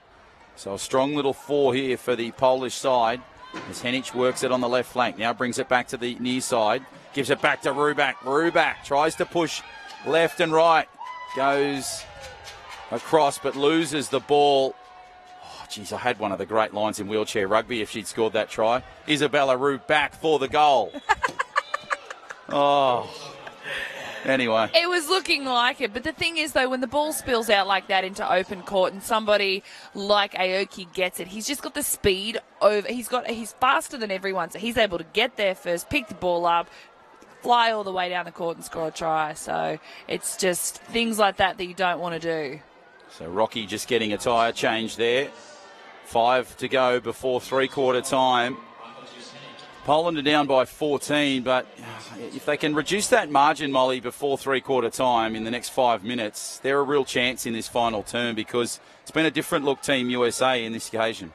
So a strong little 4 here for the Polish side as Henich works it on the left flank. Now brings it back to the near side. Gives it back to Rubak. Rubak tries to push left and right. Goes across but loses the ball. Geez, I had one of the great lines in wheelchair rugby if she'd scored that try. Isabella Rubak for the goal. Oh. Anyway. It was looking like it, but the thing is, though, when the ball spills out like that into open court and somebody like Aoki gets it, he's just got the speed over. He's faster than everyone, so he's able to get there first, pick the ball up, fly all the way down the court and score a try. So it's just things like that you don't want to do. So Rocky just getting a tyre change there. 5 to go before three-quarter time. Poland are down by 14, but if they can reduce that margin, Molly, before three-quarter time in the next 5 minutes, they're a real chance in this final term because it's been a different look Team USA in this occasion.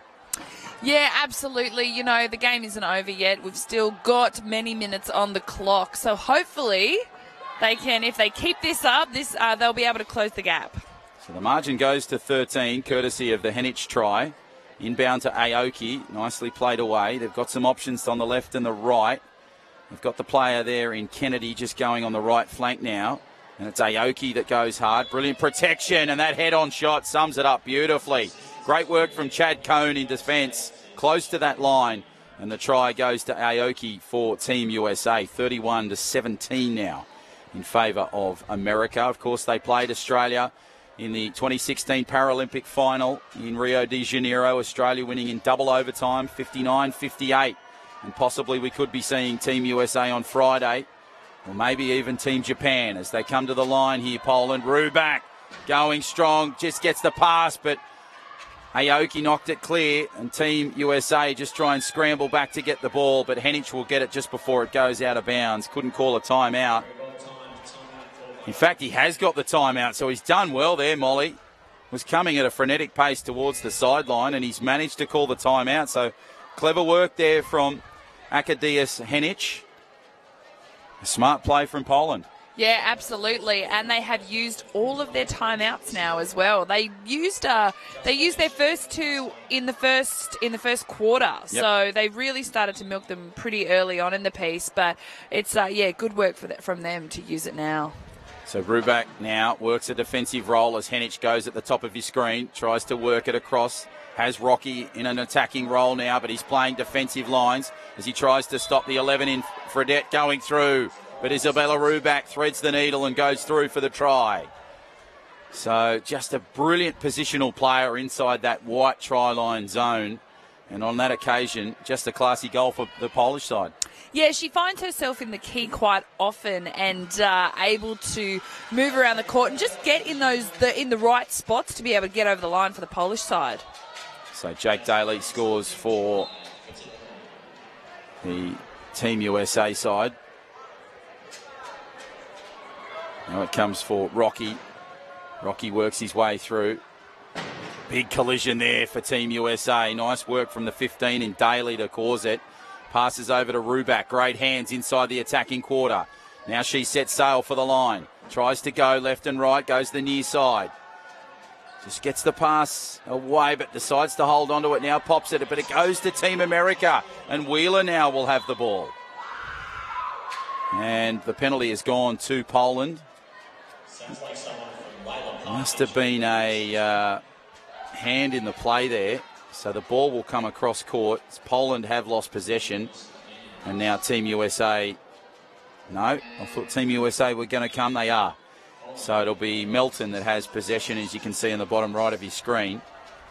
Yeah, absolutely. You know, the game isn't over yet. We've still got many minutes on the clock. So hopefully they can, if they keep this up, they'll be able to close the gap. So the margin goes to 13, courtesy of the Henich try. Inbound to Aoki, nicely played away. They've got some options on the left and the right. They've got the player there in Kennedy just going on the right flank now. And it's Aoki that goes hard. Brilliant protection, and that head-on shot sums it up beautifully. Great work from Chad Cone in defence, close to that line. And the try goes to Aoki for Team USA, 31-17 now in favour of America. Of course, they played Australia in the 2016 Paralympic final in Rio de Janeiro. Australia winning in double overtime, 59-58. And possibly we could be seeing Team USA on Friday, or maybe even Team Japan as they come to the line here. Poland, Rubak going strong, just gets the pass, but Aoki knocked it clear, and Team USA just try and scramble back to get the ball, but Henich will get it just before it goes out of bounds. Couldn't call a timeout. In fact, he has got the timeout, so he's done well there, Molly. Was coming at a frenetic pace towards the sideline, and he's managed to call the timeout. So clever work there from Arkadiusz Henich. A smart play from Poland. Yeah, absolutely, and they have used all of their timeouts now as well. They used their first two in the first quarter, yep. So they really started to milk them pretty early on in the piece. But it's good work from them to use it now. So Rubak now works a defensive role as Henich goes at the top of his screen, tries to work it across, has Rocky in an attacking role now, but he's playing defensive lines as he tries to stop the 11 in Fredette going through. But Isabella Rubak threads the needle and goes through for the try. So just a brilliant positional player inside that white try-line zone. And on that occasion, just a classy goal for the Polish side. Yeah, she finds herself in the key quite often and able to move around the court and just get in the right spots to be able to get over the line for the Polish side. So Jake Daly scores for the Team USA side. Now it comes for Rocky. Rocky works his way through. Big collision there for Team USA. Nice work from the 15 in Daly to cause it. Passes over to Ruback. Great hands inside the attacking quarter. Now she sets sail for the line. Tries to go left and right. Goes the near side. Just gets the pass away, but decides to hold on to it now. Pops at it, but it goes to Team America. And Wheeler now will have the ball. And the penalty has gone to Poland. Must have been a hand in the play there. So the ball will come across court. Poland have lost possession. And now Team USA. No, I thought Team USA were going to come. They are. So it'll be Melton that has possession, as you can see in the bottom right of your screen.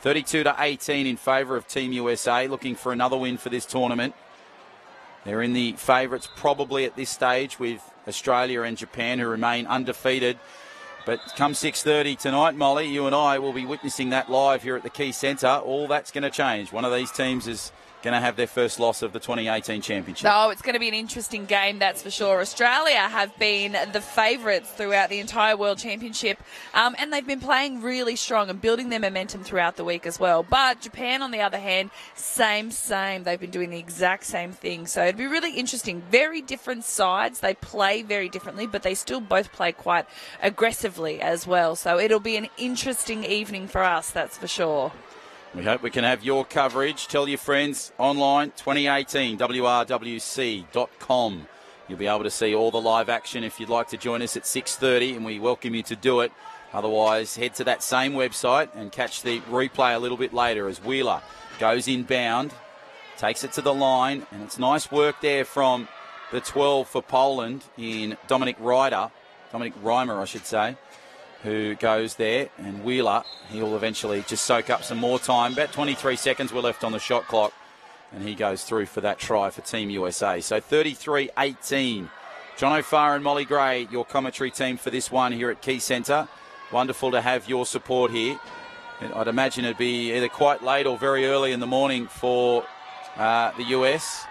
32-18 in favour of Team USA, looking for another win for this tournament. They're in the favourites probably at this stage with Australia and Japan, who remain undefeated. But come 6:30 tonight, Molly, you and I will be witnessing that live here at the Key Centre. All that's going to change. One of these teams is going to have their first loss of the 2018 championship. No, it's going to be an interesting game, that's for sure. Australia have been the favourites throughout the entire World Championship, and they've been playing really strong and building their momentum throughout the week as well. But Japan, on the other hand, same. They've been doing the exact same thing. So it'd be really interesting. Very different sides. They play very differently, but they still both play quite aggressively as well. So it'll be an interesting evening for us, that's for sure. We hope we can have your coverage. Tell your friends online, 2018, WRWC.com. You'll be able to see all the live action if you'd like to join us at 6:30, and we welcome you to do it. Otherwise, head to that same website and catch the replay a little bit later as Wheeler goes inbound, takes it to the line, and it's nice work there from the 12 for Poland in Dominic Reimer, I should say, who goes there, and Wheeler, he'll eventually just soak up some more time. About 23 seconds were left on the shot clock, and he goes through for that try for Team USA. So 33-18. John O'Farr and Molly Gray, your commentary team for this one here at Key Centre. Wonderful to have your support here. I'd imagine it'd be either quite late or very early in the morning for the US.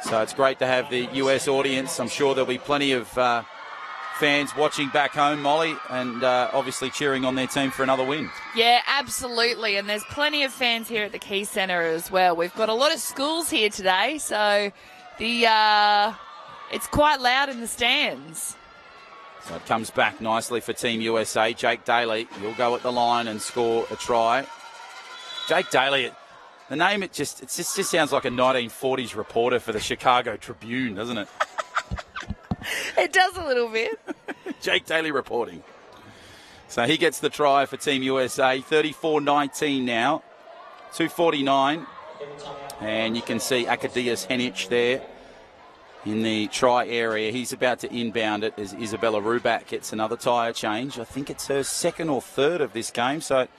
So it's great to have the US audience. I'm sure there'll be plenty of fans watching back home, Molly, and obviously cheering on their team for another win. Yeah, absolutely. And there's plenty of fans here at the Key Centre as well. We've got a lot of schools here today, so it's quite loud in the stands. So it comes back nicely for Team USA. Jake Daly, he'll go at the line and score a try. Jake Daly, the name, it just sounds like a 1940s reporter for the Chicago Tribune, doesn't it? It does a little bit. Jake Daly reporting. So he gets the try for Team USA. 34-19 now. 2:49. And you can see Akadius Henich there in the try area. He's about to inbound it as Isabella Ruback gets another tyre change. I think it's her second or third of this game. So it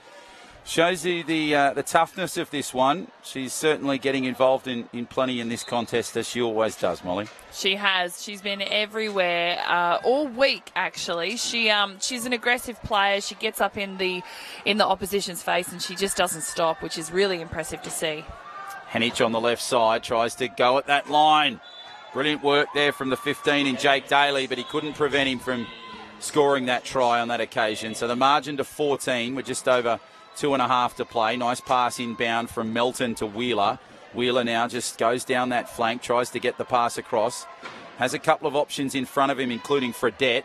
shows you the toughness of this one. She's certainly getting involved in plenty in this contest, as she always does, Molly. She has. She's been everywhere all week, actually. She's an aggressive player. She gets up in the opposition's face, and she just doesn't stop, which is really impressive to see. Henich on the left side tries to go at that line. Brilliant work there from the 15 in Jake Daly, but he couldn't prevent him from scoring that try on that occasion. So the margin to 14, we're just over 2.5 to play. Nice pass inbound from Melton to Wheeler. Wheeler now just goes down that flank, tries to get the pass across. Has a couple of options in front of him, including Fredette.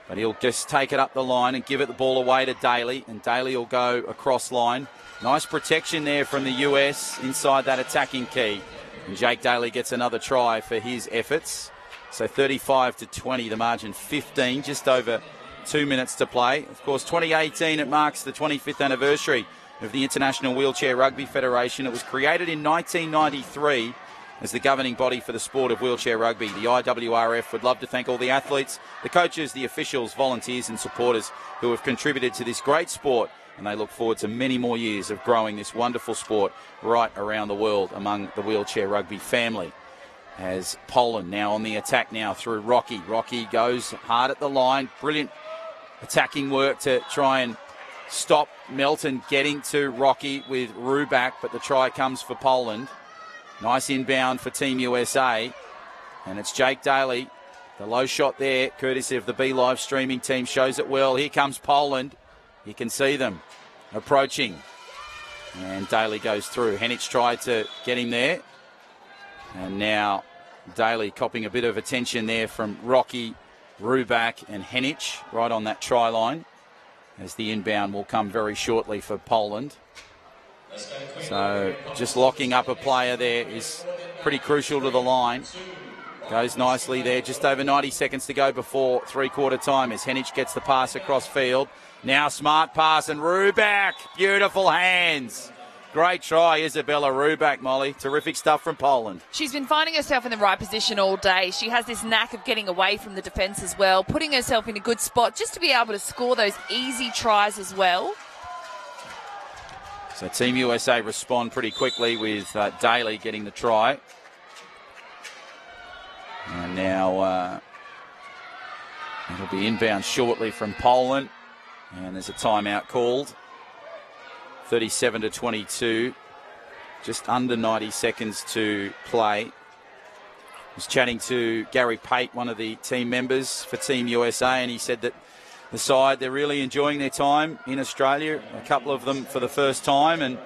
But he'll just take it up the line and give it the ball away to Daly. And Daly will go across line. Nice protection there from the US inside that attacking key. And Jake Daly gets another try for his efforts. So 35-20, the margin 15, just over 2 minutes to play. Of course, 2018, it marks the 25th anniversary of the International Wheelchair Rugby Federation. It was created in 1993 as the governing body for the sport of wheelchair rugby. The IWRF would love to thank all the athletes, the coaches, the officials, volunteers and supporters who have contributed to this great sport, and they look forward to many more years of growing this wonderful sport right around the world among the wheelchair rugby family. As Poland now on the attack now through Rocky. Rocky goes hard at the line. Brilliant attacking work to try and stop Melton getting to Rocky with Ruback, but the try comes for Poland. Nice inbound for Team USA. And it's Jake Daly. The low shot there, courtesy of the B Live streaming team, shows it well. Here comes Poland. You can see them approaching. And Daly goes through. Henich tried to get him there. And now Daly copping a bit of attention there from Rocky, Ruback and Henich right on that try line, as the inbound will come very shortly for Poland. So just locking up a player there is pretty crucial to the line. Goes nicely there, just over 90 seconds to go before three-quarter time as Henich gets the pass across field. Now smart pass and Ruback, beautiful hands. Great try, Isabella Ruback, Molly. Terrific stuff from Poland. She's been finding herself in the right position all day. She has this knack of getting away from the defence as well, putting herself in a good spot just to be able to score those easy tries as well. So Team USA respond pretty quickly with Daly getting the try. And now it'll be inbound shortly from Poland. And there's a timeout called. 37-22. Just under 90 seconds to play. I was chatting to Gary Pate, one of the team members for Team USA, and he said that the side, they're really enjoying their time in Australia. A couple of them for the first time, and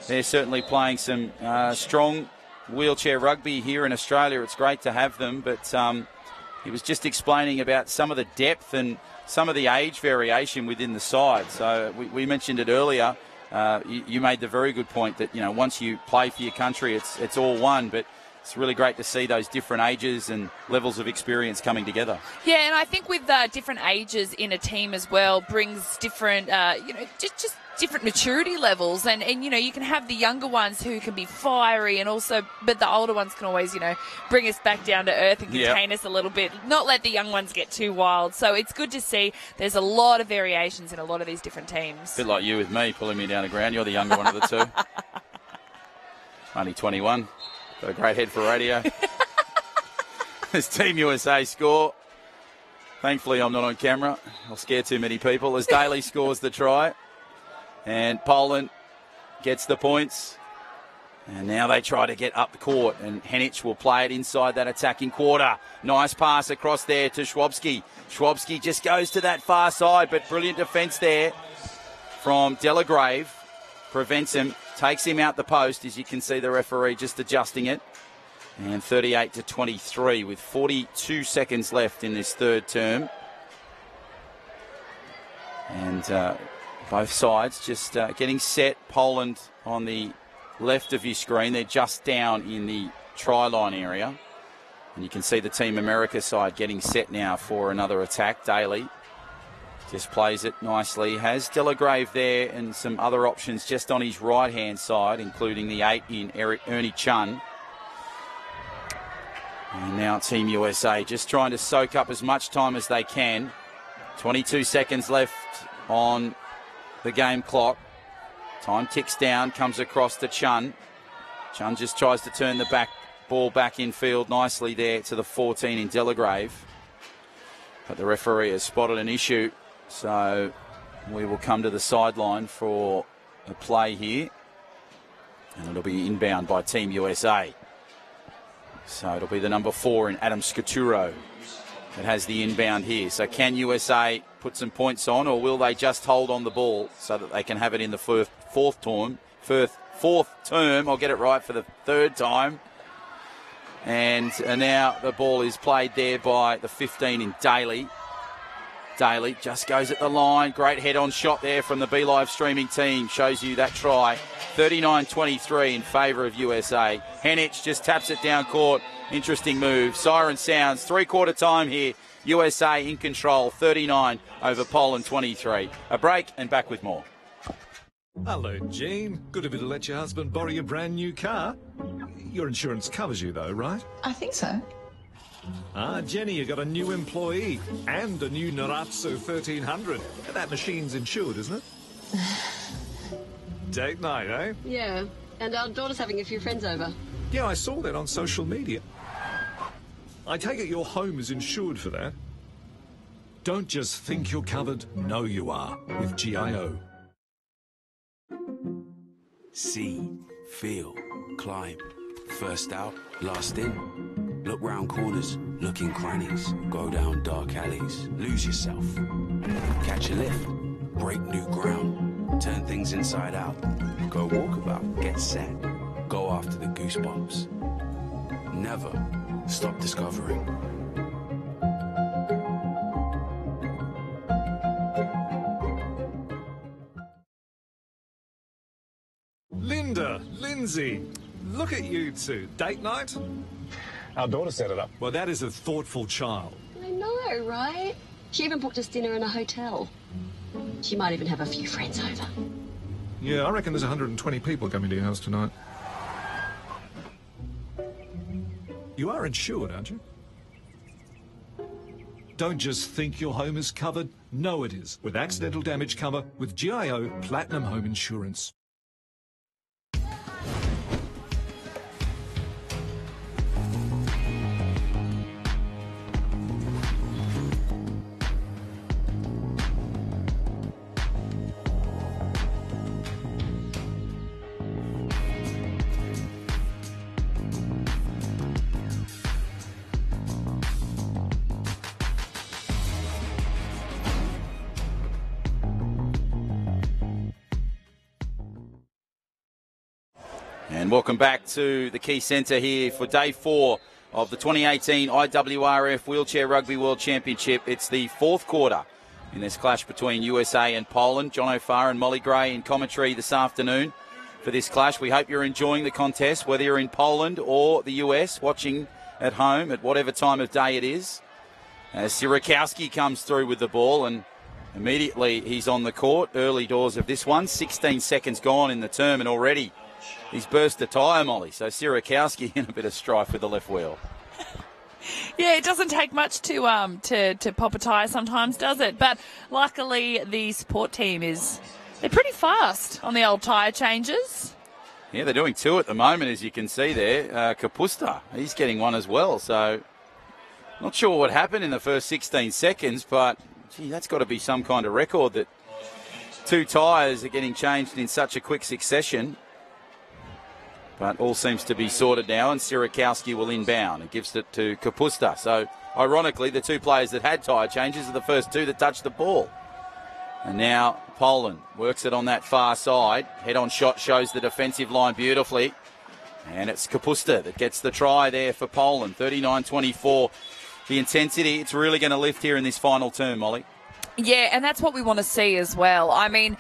they're certainly playing some strong wheelchair rugby here in Australia. It's great to have them, but he was just explaining about some of the depth and some of the age variation within the side. So we mentioned it earlier. You made the very good point that, you know, once you play for your country, it's all one, but it's really great to see those different ages and levels of experience coming together. Yeah, and I think with different ages in a team as well brings different, just different maturity levels. And, you know, you can have the younger ones who can be fiery and also, but the older ones can always, you know, bring us back down to earth and contain us a little bit, not let the young ones get too wild. So it's good to see there's a lot of variations in a lot of these different teams. A bit like you with me, pulling me down the ground. You're the younger one of the two. Only 21. Got a great head for radio. As Team USA score. Thankfully, I'm not on camera. I'll scare too many people. As Daly scores the try. And Poland gets the points. And now they try to get up the court. And Henich will play it inside that attacking quarter. Nice pass across there to Schwabski. Schwabski just goes to that far side, but brilliant defence there from Delagrave. Prevents him. Takes him out the post, as you can see the referee just adjusting it. And 38-23 with 42 seconds left in this third term. And both sides just getting set. Poland on the left of your screen. They're just down in the try line area. And you can see the Team America side getting set now for another attack. Daly just plays it nicely. Has Delagrave there and some other options just on his right-hand side, including the 8 in Ernie Chun. And now Team USA just trying to soak up as much time as they can. 22 seconds left on the game clock. Time ticks down, comes across to Chun. Chun just tries to turn the ball back in field nicely there to the 14 in Delagrave. But the referee has spotted an issue. So we will come to the sideline for a play here. And it'll be inbound by Team USA. So it'll be the number 4 in Adam Scaturo that has the inbound here. So can USA put some points on, or will they just hold on the ball so that they can have it in the fourth term? I'll get it right for the third time. And now the ball is played there by the 15 in Daly. Daly just goes at the line. Great head-on shot there from the BeLive streaming team. Shows you that try. 39-23 in favour of USA. Henich just taps it down court. Interesting move. Siren sounds. Three-quarter time here. USA in control. 39 over Poland 23. A break and back with more. Hello, Jean. Good of you to let your husband borrow your brand new car. Your insurance covers you, though, right? I think so. Ah, Jenny, you got a new employee and a new Narazzo 1300. That machine's insured, isn't it? Date night, eh? Yeah, and our daughter's having a few friends over. Yeah, I saw that on social media. I take it your home is insured for that. Don't just think you're covered, know you are with GIO. See, feel, climb. First out, last in. Look round corners, look in crannies. Go down dark alleys, lose yourself. Catch a lift, break new ground. Turn things inside out. Go walkabout, get set. Go after the goosebumps. Never stop discovering. Linda, Lindsay, look at you two. Date night? Our daughter set it up. Well, that is a thoughtful child. I know, right? She even booked us dinner in a hotel. She might even have a few friends over. Yeah, I reckon there's 120 people coming to your house tonight. You are insured, aren't you? Don't just think your home is covered. Know it is. With accidental damage cover with GIO Platinum Home Insurance. And welcome back to the Key Centre here for day 4 of the 2018 IWRF Wheelchair Rugby World Championship. It's the 4th quarter in this clash between USA and Poland. John O'Farr and Molly Gray in commentary this afternoon for this clash. We hope you're enjoying the contest, whether you're in Poland or the US, watching at home at whatever time of day it is. As Sierakowski comes through with the ball, and immediately he's on the court. Early doors of this one, 16 seconds gone in the term, and already he's burst a tyre, Molly. So Sierakowski in a bit of strife with the left wheel. Yeah, it doesn't take much to pop a tyre sometimes, does it? But luckily the support team they're pretty fast on the old tyre changes. Yeah, they're doing 2 at the moment, as you can see there. Kapusta, he's getting one as well. So not sure what happened in the first 16 seconds, but gee, that's got to be some kind of record that 2 tyres are getting changed in such a quick succession. But all seems to be sorted now, and Sierakowski will inbound and gives it to Kapusta. So, ironically, the 2 players that had tyre changes are the first 2 that touched the ball. And now Poland works it on that far side. Head-on shot shows the defensive line beautifully. And it's Kapusta that gets the try there for Poland. 39-24. The intensity, it's really going to lift here in this final term, Molly. Yeah, and that's what we want to see as well. I mean,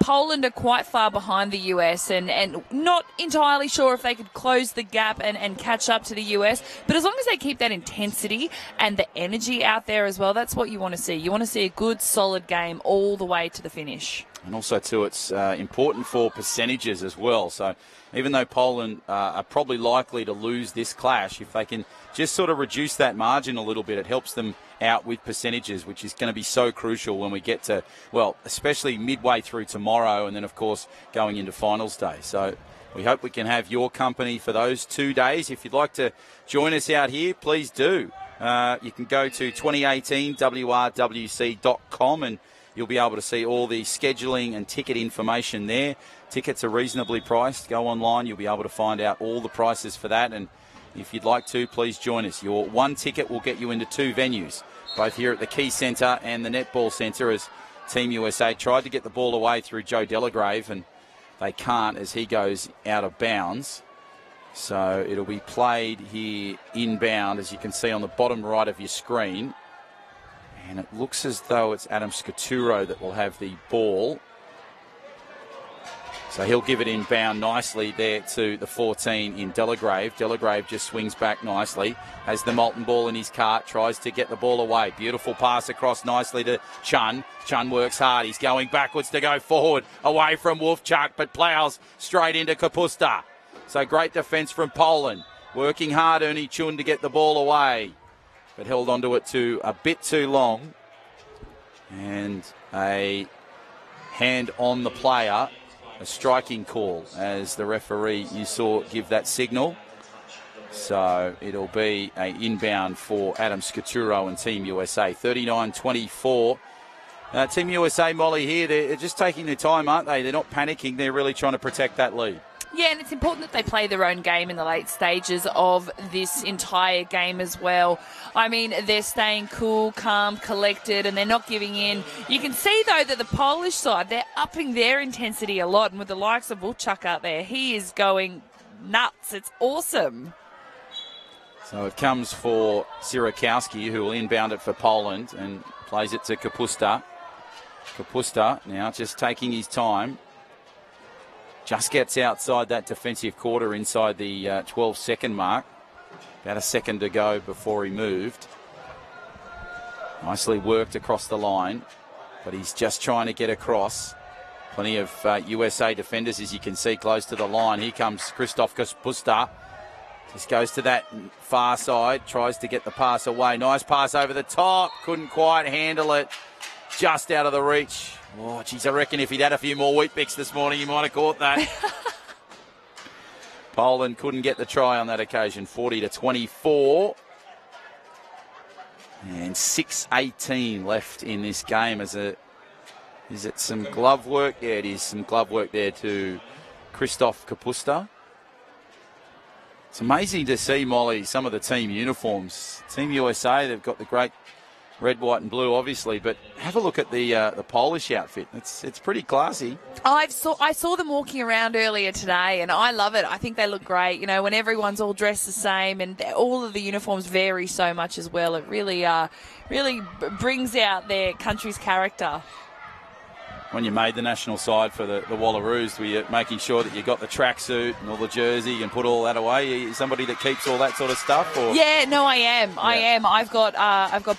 Poland are quite far behind the US and not entirely sure if they could close the gap and catch up to the US. But as long as they keep that intensity and the energy out there as well, that's what you want to see. You want to see a good, solid game all the way to the finish. And also, too, it's important for percentages as well. So even though Poland are probably likely to lose this clash, if they can just sort of reduce that margin a little bit, it helps them out with percentages, which is going to be so crucial when we get to, well, especially midway through tomorrow and then, of course, going into finals day. So we hope we can have your company for those 2 days. If you'd like to join us out here, please do. You can go to 2018wrwc.com and you'll be able to see all the scheduling and ticket information there. Tickets are reasonably priced. Go online, you'll be able to find out all the prices for that. And if you'd like to, please join us. Your 1 ticket will get you into 2 venues, both here at the Key Centre and the Netball Centre, as Team USA tried to get the ball away through Joe Delagrave, and they can't as he goes out of bounds. So it'll be played here inbound, as you can see on the bottom right of your screen. And it looks as though it's Adam Scaturo that will have the ball. So he'll give it inbound nicely there to the 14 in Delagrave. Delagrave just swings back nicely, has the Molten ball in his cart, tries to get the ball away. Beautiful pass across nicely to Chun. Chun works hard. He's going backwards to go forward, away from Wolfchuk, but plows straight into Kapusta. So great defence from Poland. Working hard, Ernie Chun, to get the ball away, but held onto it a bit too long. And a hand on the player. A striking call as the referee you saw give that signal. So it'll be an inbound for Adam Scaturo and Team USA. 39-24. Team USA, Molly, here, they're just taking their time, aren't they? They're not panicking. They're really trying to protect that lead. Yeah, and it's important that they play their own game in the late stages of this entire game as well. I mean, they're staying cool, calm, collected, and they're not giving in. You can see, though, that the Polish side, they're upping their intensity a lot. And with the likes of Wolfchuk out there, he is going nuts. It's awesome. So it comes for Sierakowski, who will inbound it for Poland and plays it to Kapusta. Kapusta now just taking his time. Just gets outside that defensive quarter inside the 12-second mark. About a second to go before he moved. Nicely worked across the line, but he's just trying to get across. Plenty of USA defenders, as you can see, close to the line. Here comes Krzysztof Kapusta. Just goes to that far side, tries to get the pass away. Nice pass over the top. Couldn't quite handle it. Just out of the reach. Oh, geez, I reckon if he'd had a few more Weet-Bix this morning, he might have caught that. Poland couldn't get the try on that occasion. 40-24. And 6:18 left in this game. Is it some glove work? Yeah, it is some glove work there to Krzysztof Kapusta. It's amazing to see, Molly, some of the team uniforms. Team USA, they've got the great red, white and blue, obviously, but have a look at the Polish outfit. It's pretty classy. I saw them walking around earlier today, and I love it. I think they look great. You know, when everyone's all dressed the same, and all of the uniforms vary so much as well. It really brings out their country's character. When you made the national side for the Wallaroos, were you making sure that you got the tracksuit and all the jersey and put all that away? Are you somebody that keeps all that sort of stuff? Or? Yeah, no, I am. Yeah. I am. I've got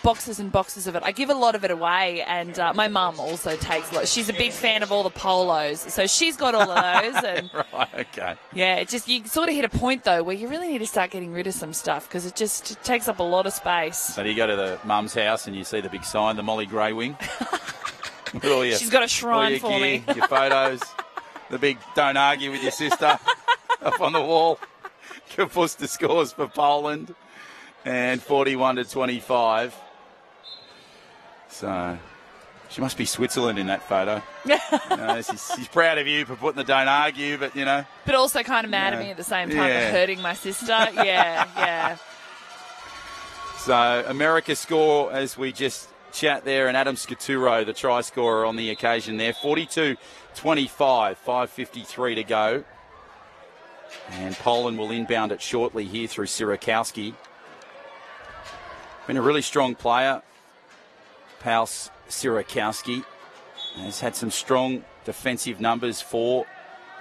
boxes and boxes of it. I give a lot of it away, and my mum also takes a lot. She's a big fan of all the polos, so she's got all of those. And right, okay. Yeah, you sort of hit a point though where you really need to start getting rid of some stuff because it just takes up a lot of space. So do you go to the mum's house and you see the big sign, the Molly Grey Wing? She's got a shrine for me. Your photos, the big "Don't argue with your sister" up on the wall. Kapusta scores for Poland, and 41-25. So she must be Switzerland in that photo. She's proud of you for putting the "Don't argue," but but also kind of mad at me at the same time for hurting my sister. Yeah. So America score as we just chat there, and Adam Scaturo, the try scorer on the occasion there. 42-25, 5:53 to go. And Poland will inbound it shortly here through Sierakowski. Been a really strong player, Paus Sierakowski. Has had some strong defensive numbers for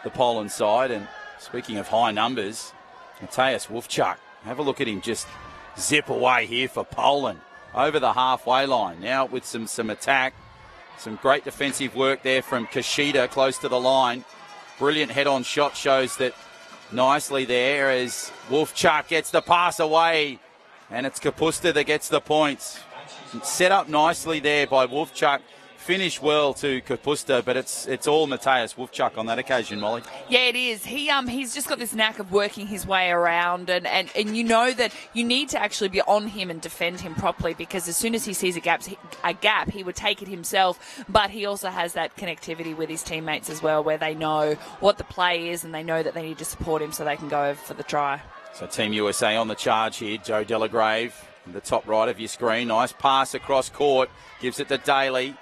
the Poland side. And speaking of high numbers, Mateusz Wolfchuk, have a look at him just zip away here for Poland. Over the halfway line. Now with some attack. Some great defensive work there from Kashida close to the line. Brilliant head-on shot shows that nicely there as Wolfchuk gets the pass away. And it's Kapusta that gets the points. Set up nicely there by Wolfchuk. Finish well to Kapusta, but it's all Mateusz Wolfchuk on that occasion, Molly. Yeah, it is. He's just got this knack of working his way around, and you know that you need to actually be on him and defend him properly because as soon as he sees a gap, he would take it himself. But he also has that connectivity with his teammates as well, where they know what the play is and they know that they need to support him so they can go over for the try. So Team USA on the charge here. Joe Delagrave, in the top right of your screen. Nice pass across court. Gives it to Daly.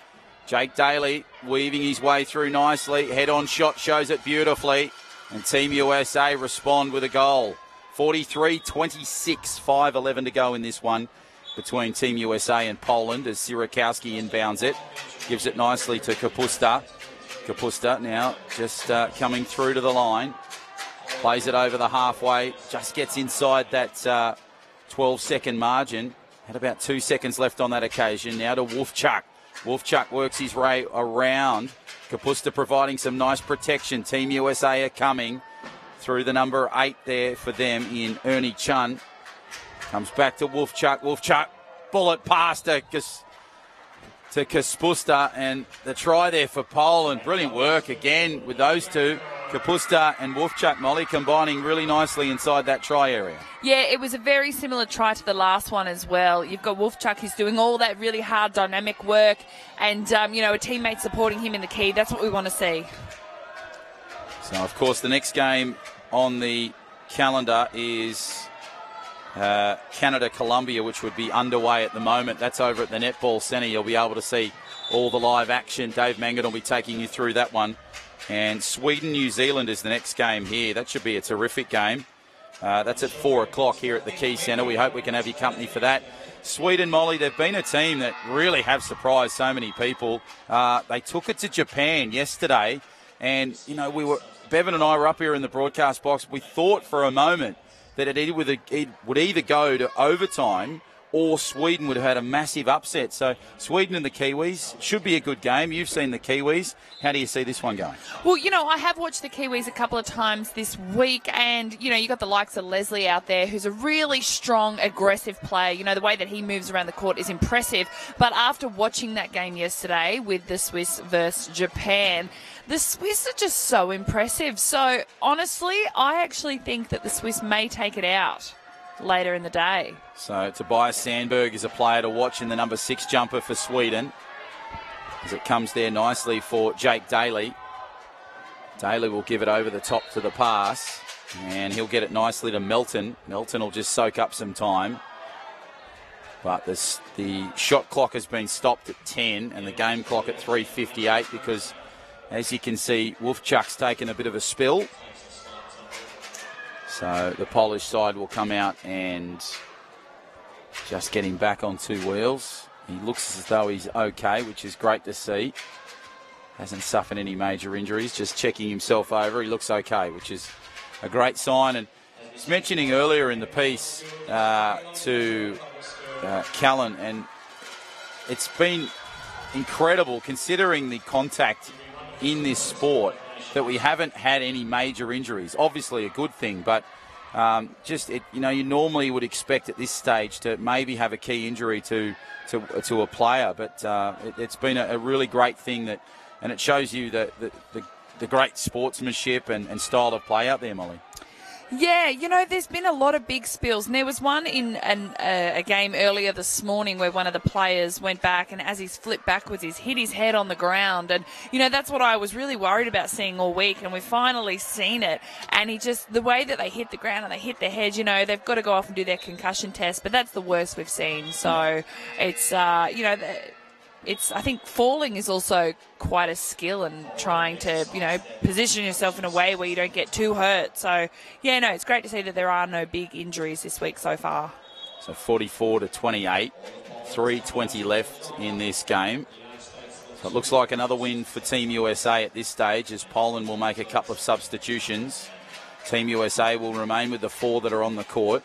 Jake Daly weaving his way through nicely. Head-on shot shows it beautifully. And Team USA respond with a goal. 43-26, 5:11 to go in this one between Team USA and Poland as Sierakowski inbounds it. Gives it nicely to Kapusta. Kapusta now just coming through to the line. Plays it over the halfway. Just gets inside that 12-second margin. Had about 2 seconds left on that occasion. Now to Wolfchuk. Wolfchuk works his way around. Kapusta providing some nice protection. Team USA are coming through the number 8 there for them in Ernie Chun. Comes back to Wolfchuk. Wolfchuk, bullet pass to Kapusta, and the try there for Poland. Brilliant work again with those two. Kapusta and Wolfchuk, Molly, combining really nicely inside that try area. Yeah, it was a very similar try to the last one as well. You've got Wolfchuk who's doing all that really hard dynamic work and, a teammate supporting him in the key. That's what we want to see. So, of course, the next game on the calendar is Canada-Colombia, which would be underway at the moment. That's over at the Netball Centre. You'll be able to see all the live action. Dave Mangan will be taking you through that one. And Sweden-New Zealand is the next game here. That should be a terrific game. That's at 4 o'clock here at the Key Centre. We hope we can have your company for that. Sweden, Molly, they've been a team that really have surprised so many people. They took it to Japan yesterday, and, you know, Bevan and I were up here in the broadcast box. We thought for a moment that it would either go to overtime or Sweden would have had a massive upset. So Sweden and the Kiwis should be a good game. You've seen the Kiwis. How do you see this one going? Well, you know, I have watched the Kiwis a couple of times this week, and, you know, you got the likes of Leslie out there, who's a really strong, aggressive player. You know, the way that he moves around the court is impressive. But after watching that game yesterday with the Swiss versus Japan, the Swiss are just so impressive. So, honestly, I actually think that the Swiss may take it out later in the day. So Tobias Sandberg is a player to watch in the number 6 jumper for Sweden, as it comes there nicely for Jake Daly. Daly will give it over the top to the pass, and he'll get it nicely to Melton. Melton will just soak up some time. But the shot clock has been stopped at 10 and the game clock at 3:58 because, as you can see, Wolfchuk's taken a bit of a spill. So the Polish side will come out and just get him back on 2 wheels. He looks as though he's okay, which is great to see. Hasn't suffered any major injuries, just checking himself over. He looks okay, which is a great sign. And I was mentioning earlier in the piece to Callan, and it's been incredible considering the contact in this sport that we haven't had any major injuries. Obviously a good thing, but you normally would expect at this stage to maybe have a key injury to a player, but it's been a really great thing and it shows you the great sportsmanship and style of play out there, Molly. Yeah, you know, there's been a lot of big spills. And there was one in a game earlier this morning where one of the players went back, and as he's flipped backwards, he's hit his head on the ground. And, you know, that's what I was really worried about seeing all week, and we've finally seen it. And the way that they hit the ground and they hit their head, you know, they've got to go off and do their concussion test, but that's the worst we've seen. So it's, I think falling is also quite a skill, and trying to, you know, position yourself in a way where you don't get too hurt. So, yeah, no, it's great to see that there are no big injuries this week so far. So 44-28, 3:20 left in this game. So it looks like another win for Team USA at this stage, as Poland will make a couple of substitutions. Team USA will remain with the 4 that are on the court.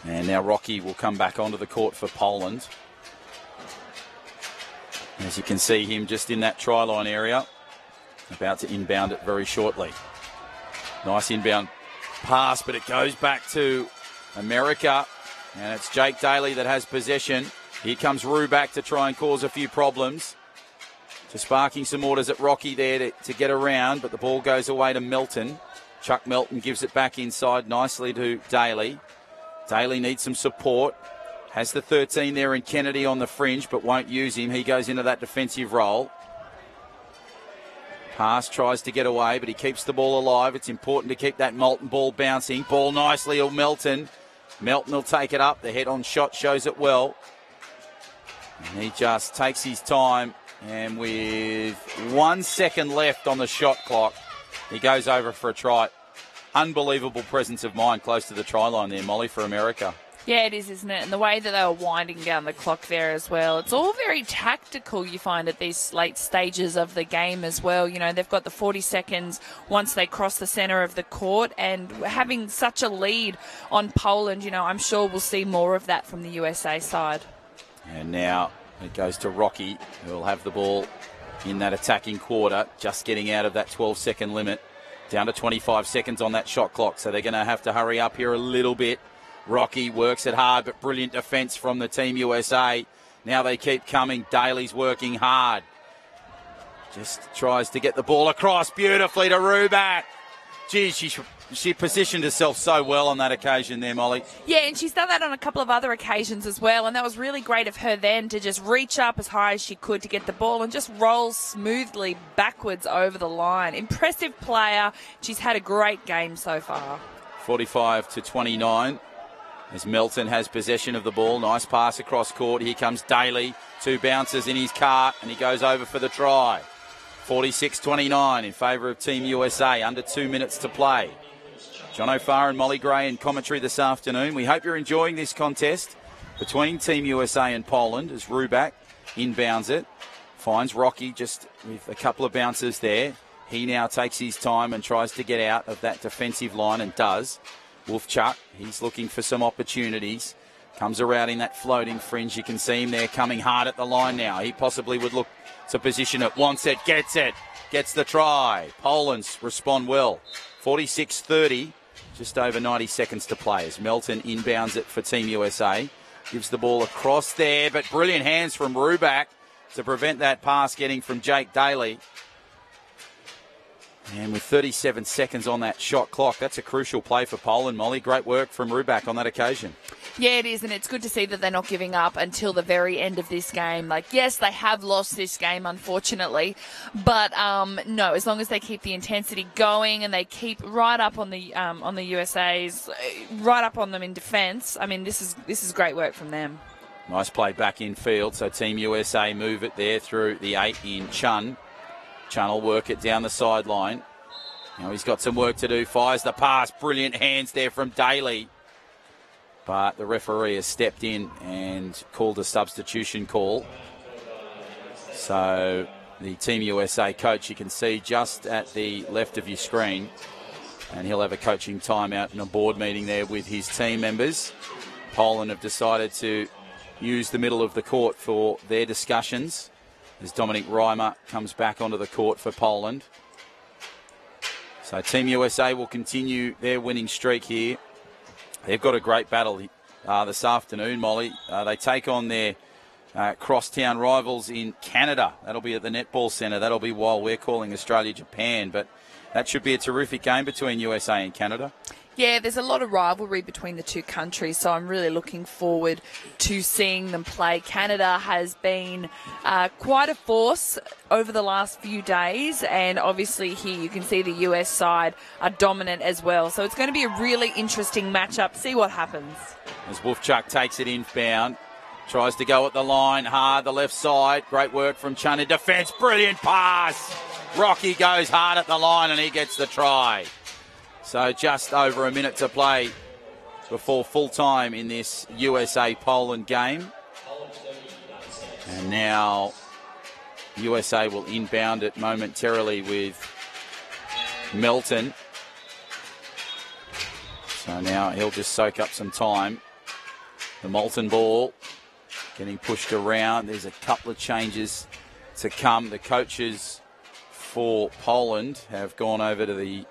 And now Rocky will come back onto the court for Poland. As you can see him just in that try line area, about to inbound it very shortly. Nice inbound pass, but it goes back to America, and it's Jake Daly that has possession. Here comes Rue back to try and cause a few problems. Just sparking some orders at Rocky there to get around, but the ball goes away to Melton. Chuck Melton gives it back inside nicely to Daly. Daly needs some support. Has the 13 there in Kennedy on the fringe, but won't use him. He goes into that defensive role. Pass tries to get away, but he keeps the ball alive. It's important to keep that Melton ball bouncing. Ball nicely to Melton. Melton will take it up. The head-on shot shows it well. And he just takes his time, and with 1 second left on the shot clock, he goes over for a try. Unbelievable presence of mind close to the try line there, Molly, for America. Yeah, it is, isn't it? And the way that they were winding down the clock there as well. It's all very tactical, you find, at these late stages of the game as well. You know, they've got the 40 seconds once they cross the centre of the court, and having such a lead on Poland, you know, I'm sure we'll see more of that from the USA side. And now it goes to Rocky, who will have the ball in that attacking quarter, just getting out of that 12-second limit. Down to 25 seconds on that shot clock, so they're going to have to hurry up here a little bit. Rocky works it hard, but brilliant defence from the Team USA. Now they keep coming. Daly's working hard. Just tries to get the ball across beautifully to Ruback. Geez, she positioned herself so well on that occasion there, Molly. Yeah, and she's done that on a couple of other occasions as well, and that was really great of her then to just reach up as high as she could to get the ball and just roll smoothly backwards over the line. Impressive player. She's had a great game so far. 45-29. As Melton has possession of the ball. Nice pass across court. Here comes Daly. 2 bounces in his cart, and he goes over for the try. 46-29 in favour of Team USA. Under 2 minutes to play. John O'Farr and Molly Gray in commentary this afternoon. We hope you're enjoying this contest between Team USA and Poland as Rubak inbounds it. Finds Rocky just with a couple of bounces there. He now takes his time and tries to get out of that defensive line and does. Wolfchuk, he's looking for some opportunities. Comes around in that floating fringe. You can see him there coming hard at the line now. He possibly would look to position it. Wants it, gets the try. Poland's respond well. 46-30, just over 90 seconds to play as Melton inbounds it for Team USA. Gives the ball across there, but brilliant hands from Rubak to prevent that pass getting from Jake Daly. And with 37 seconds on that shot clock, that's a crucial play for Poland, Molly. Great work from Rubak on that occasion. Yeah, it is, and it's good to see that they're not giving up until the very end of this game. Like, yes, they have lost this game, unfortunately, but no, as long as they keep the intensity going and they keep right up on the USA's, right up on them in defence. I mean, this is great work from them. Nice play back in field, so Team USA move it there through the 8 in Chun. Chun will work it down the sideline. Now he's got some work to do. Fires the pass. Brilliant hands there from Daly. But the referee has stepped in and called a substitution call. So the Team USA coach, you can see just at the left of your screen, and he'll have a coaching timeout and a board meeting there with his team members. Poland have decided to use the middle of the court for their discussions as Dominic Reimer comes back onto the court for Poland. So Team USA will continue their winning streak here. They've got a great battle this afternoon, Molly. They take on their crosstown rivals in Canada. That'll be at the Netball Centre. That'll be while we're calling Australia-Japan. But that should be a terrific game between USA and Canada. Yeah, there's a lot of rivalry between the two countries, so I'm really looking forward to seeing them play. Canada has been quite a force over the last few days, and obviously here you can see the US side are dominant as well. So it's going to be a really interesting matchup. See what happens. As Wolfchuk takes it inbound, tries to go at the line hard, the left side. Great work from Chun in defence. Brilliant pass. Rocky goes hard at the line and he gets the try. So just over a minute to play before full time in this USA-Poland game. And now USA will inbound it momentarily with Melton. So now he'll just soak up some time. The Melton ball getting pushed around. There's a couple of changes to come. The coaches for Poland have gone over to the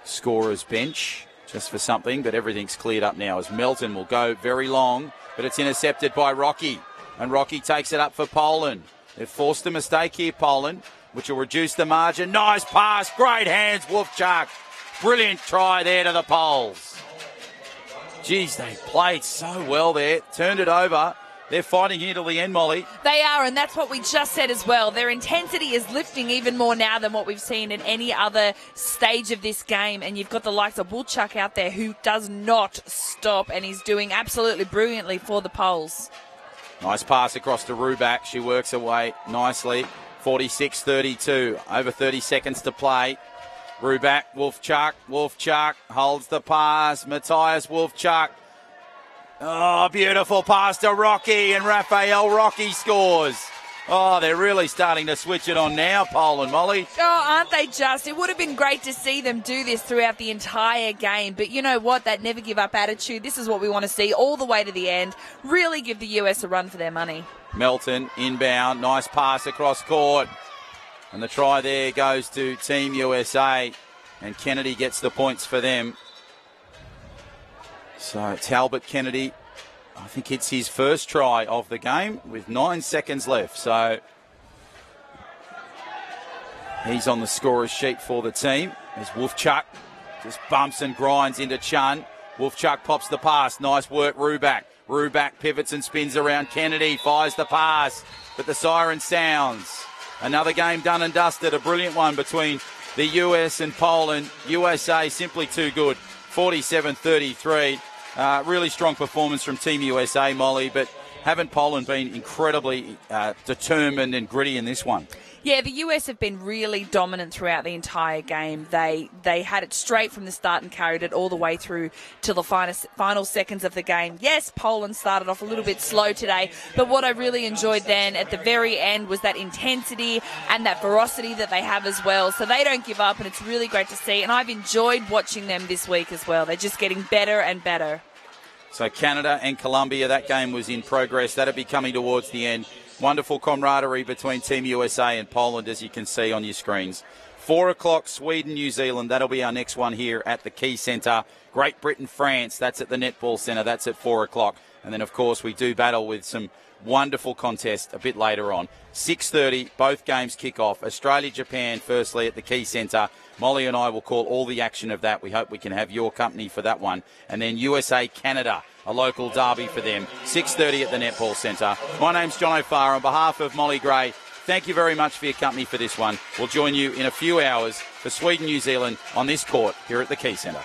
scorer's bench just for something, but everything's cleared up now as Melton will go very long, but it's intercepted by Rocky, and Rocky takes it up for Poland. They've forced a mistake here, Poland, which will reduce the margin. Nice pass, great hands, Wolfchuk. Brilliant try there to the Poles. Geez, they played so well there, turned it over. They're fighting here till the end, Molly. They are, and that's what we just said as well. Their intensity is lifting even more now than what we've seen in any other stage of this game. And you've got the likes of Wolfchuk out there who does not stop, and he's doing absolutely brilliantly for the Poles. Nice pass across to Rubak. She works away nicely. 46-32. Over 30 seconds to play. Rubak, Wolfchuk holds the pass. Matthias Wolfchuk. Oh, beautiful pass to Rocky, and Raphael Rocky scores. Oh, they're really starting to switch it on now, Poland, Molly. Oh, aren't they just? It would have been great to see them do this throughout the entire game. But you know what? That never give up attitude. This is what we want to see all the way to the end. Really give the US a run for their money. Melton inbound. Nice pass across court. And the try there goes to Team USA. And Kennedy gets the points for them. So Talbot Kennedy, I think it's his first try of the game with 9 seconds left. So he's on the scorer's sheet for the team. As Wolfchuk just bumps and grinds into Chun. Wolfchuk pops the pass. Nice work, Rubak. Rubak pivots and spins around Kennedy. Fires the pass, but the siren sounds. Another game done and dusted. A brilliant one between the US and Poland. USA simply too good. 47-33. Really strong performance from Team USA, Molly, but haven't Poland been incredibly determined and gritty in this one? Yeah, the US have been really dominant throughout the entire game. They had it straight from the start and carried it all the way through to the final seconds of the game. Yes, Poland started off a little bit slow today, but what I really enjoyed then at the very end was that intensity and that ferocity that they have as well. So they don't give up, and it's really great to see. And I've enjoyed watching them this week as well. They're just getting better and better. So Canada and Colombia, that game was in progress. That'll be coming towards the end. Wonderful camaraderie between Team USA and Poland, as you can see on your screens. 4 o'clock, Sweden, New Zealand. That'll be our next one here at the Key Centre. Great Britain, France. That's at the Netball Centre. That's at 4 o'clock. And then, of course, we do battle with some wonderful contest a bit later on. 6:30, both games kick off. Australia, Japan, firstly at the Key Centre. Molly and I will call all the action of that. We hope we can have your company for that one. And then USA, Canada, a local derby for them. 6:30 at the Netball Centre. My name's John O'Farr. On behalf of Molly Gray, thank you very much for your company for this one. We'll join you in a few hours for Sweden, New Zealand on this court here at the Key Centre.